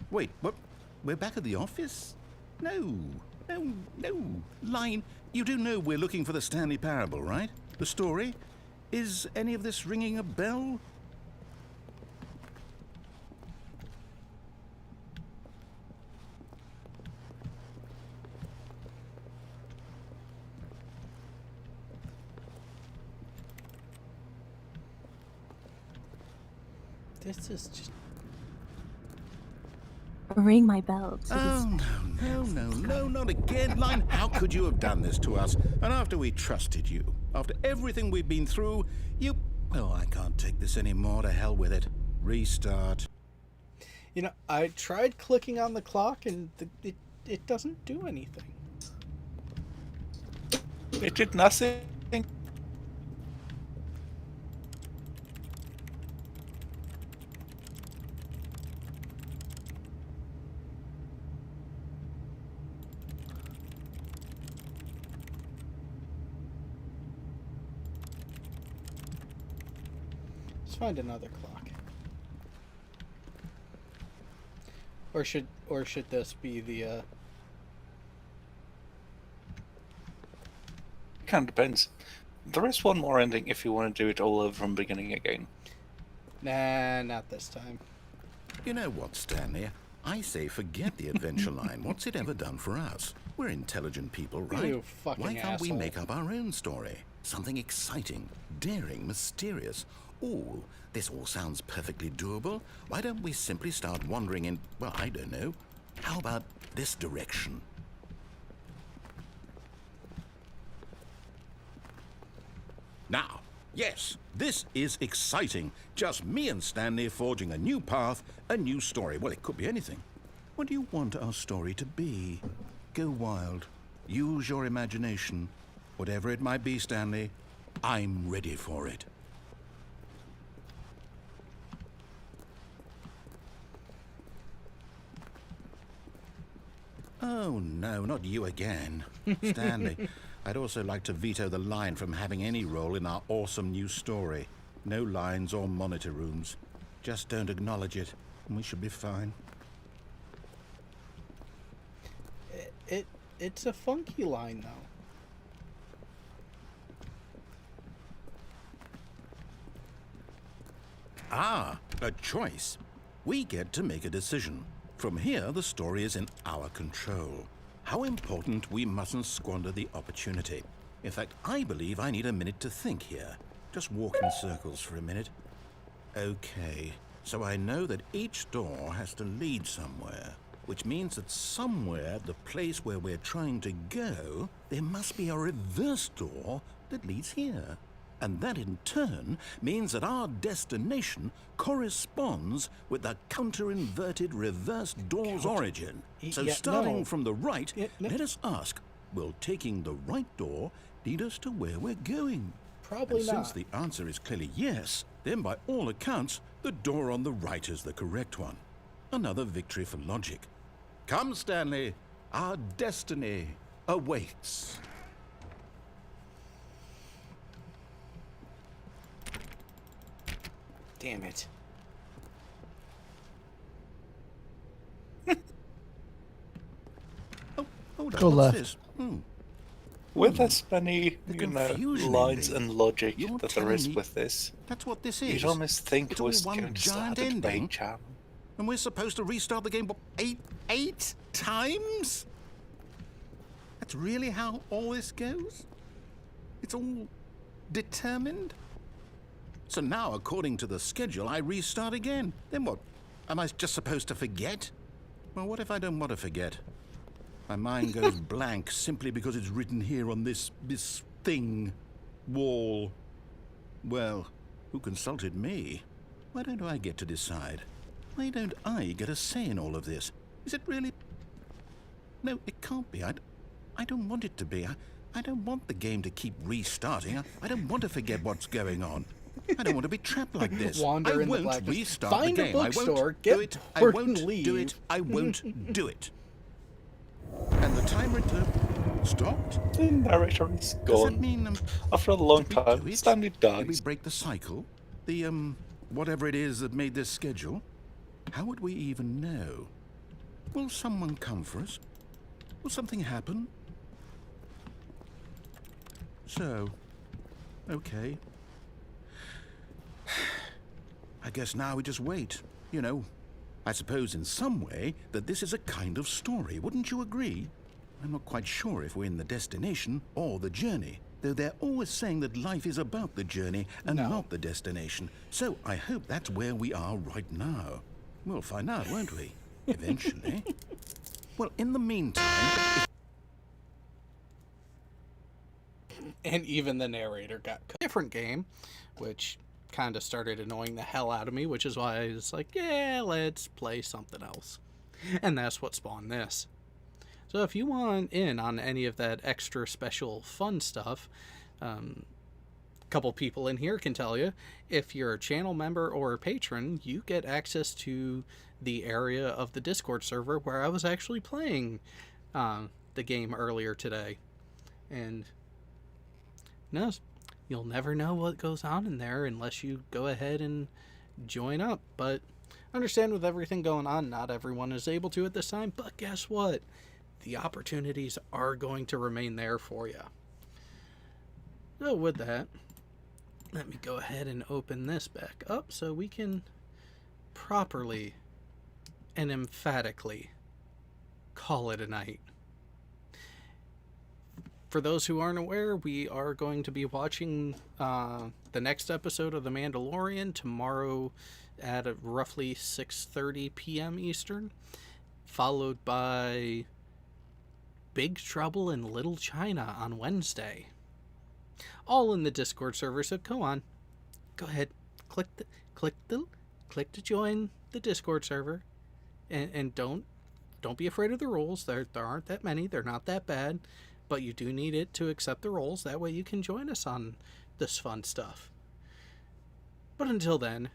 Wait, what? We're back at the office? No. Line, you do know we're looking for the Stanley Parable, right? The story? Is any of this ringing a bell? This is just... Ring my bell. Oh, no, not again. Line, how could you have done this to us? And after we trusted you, after everything we've been through, you... Oh, I can't take this anymore. To hell with it. Restart. You know, I tried clicking on the clock and it doesn't do anything. It did nothing. Let's find another clock. Or should this be the Kind of depends. There is one more ending if you want to do it all over from beginning again. Nah, not this time. You know what, Stanley? I say forget the adventure line. What's it ever done for us? We're intelligent people, right? You fucking Why can't we asshole. make up our own story? Something exciting, daring, mysterious. Ooh, this all sounds perfectly doable. Why don't we simply start wandering in, well, I don't know. How about this direction? Now, yes, this is exciting. Just me and Stanley forging a new path, a new story. Well, it could be anything. What do you want our story to be? Go wild. Use your imagination. Whatever it might be, Stanley, I'm ready for it. Oh, no, not you again. Stanley, I'd also like to veto the line from having any role in our awesome new story. No lines or monitor rooms. Just don't acknowledge it, and we should be fine. It's a funky line, though. Ah, a choice. We get to make a decision. From here, the story is in our control. How important, we mustn't squander the opportunity. In fact, I believe I need a minute to think here. Just walk in circles for a minute. Okay, so I know that each door has to lead somewhere, which means that somewhere, the place where we're trying to go, there must be a reverse door that leads here. And that in turn means that our destination corresponds with the counter-inverted reverse door's origin. So starting from the right, let us ask, will taking the right door lead us to where we're going? Probably not. Since the answer is clearly yes, then by all accounts, the door on the right is the correct one. Another victory for logic. Come, Stanley, our destiny awaits. Damn it. Oh, hold on, Go what's left. this? With as many, The you know, confusion lines ending. and logic You're that there telling is me with this, That's what this is. you'd almost think It's it all was one going to giant start a ending. debate channel. And we're supposed to restart the game, what, eight times? That's really how all this goes? It's all determined? So now, according to the schedule, I restart again. Then what? Am I just supposed to forget? Well, what if I don't want to forget? My mind goes blank simply because it's written here on this thing, wall. Well, who consulted me? Why don't I get to decide? Why don't I get a say in all of this? Is it really? No, it can't be. I don't want it to be. I don't want the game to keep restarting. I don't want to forget what's going on. I don't want to be trapped like this. Wander I in the won't blackness. restart Find the a game. I bookstore, won't get do it. I bored won't and do leave. it. I won't do it. And the timer stopped? The narrator is Does that gone. mean After a long did we time, do it? Stanley Did we dies. break the cycle? The whatever it is that made this schedule? How would we even know? Will someone come for us? Will something happen? So, okay. I guess now we just wait. You know, I suppose in some way that this is a kind of story, wouldn't you agree? I'm not quite sure if we're in the destination or the journey, though they're always saying that life is about the journey and not the destination. So I hope that's where we are right now. We'll find out, won't we? Eventually. Well, in the meantime... And even the narrator got cut. Different game, which kind of started annoying the hell out of me, which is why I was like, yeah, let's play something else. And that's what spawned this. So if you want in on any of that extra special fun stuff, a couple people in here can tell you, if you're a channel member or a patron, you get access to the area of the Discord server where I was actually playing the game earlier today. And no, you'll never know what goes on in there unless you go ahead and join up. But understand, with everything going on, not everyone is able to at this time. But guess what? The opportunities are going to remain there for you. So with that, let me go ahead and open this back up so we can properly and emphatically call it a night. for those who aren't aware, we are going to be watching the next episode of The Mandalorian tomorrow at roughly 6:30 p.m. Eastern, followed by Big Trouble in Little China on Wednesday. All in the Discord server, so go on. Go ahead. Click to join the Discord server. And don't be afraid of the rules. There aren't that many. They're not that bad. But you do need it to accept the roles. That way you can join us on this fun stuff. But until then,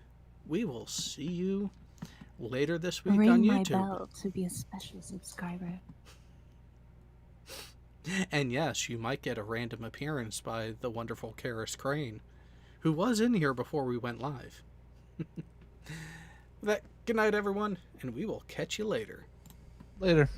we will see you later this week on Ring my YouTube. bell to be a special subscriber. And yes, you might get a random appearance by the wonderful Karis Crane, who was in here before we went live. Good night, everyone, and we will catch you later. Later.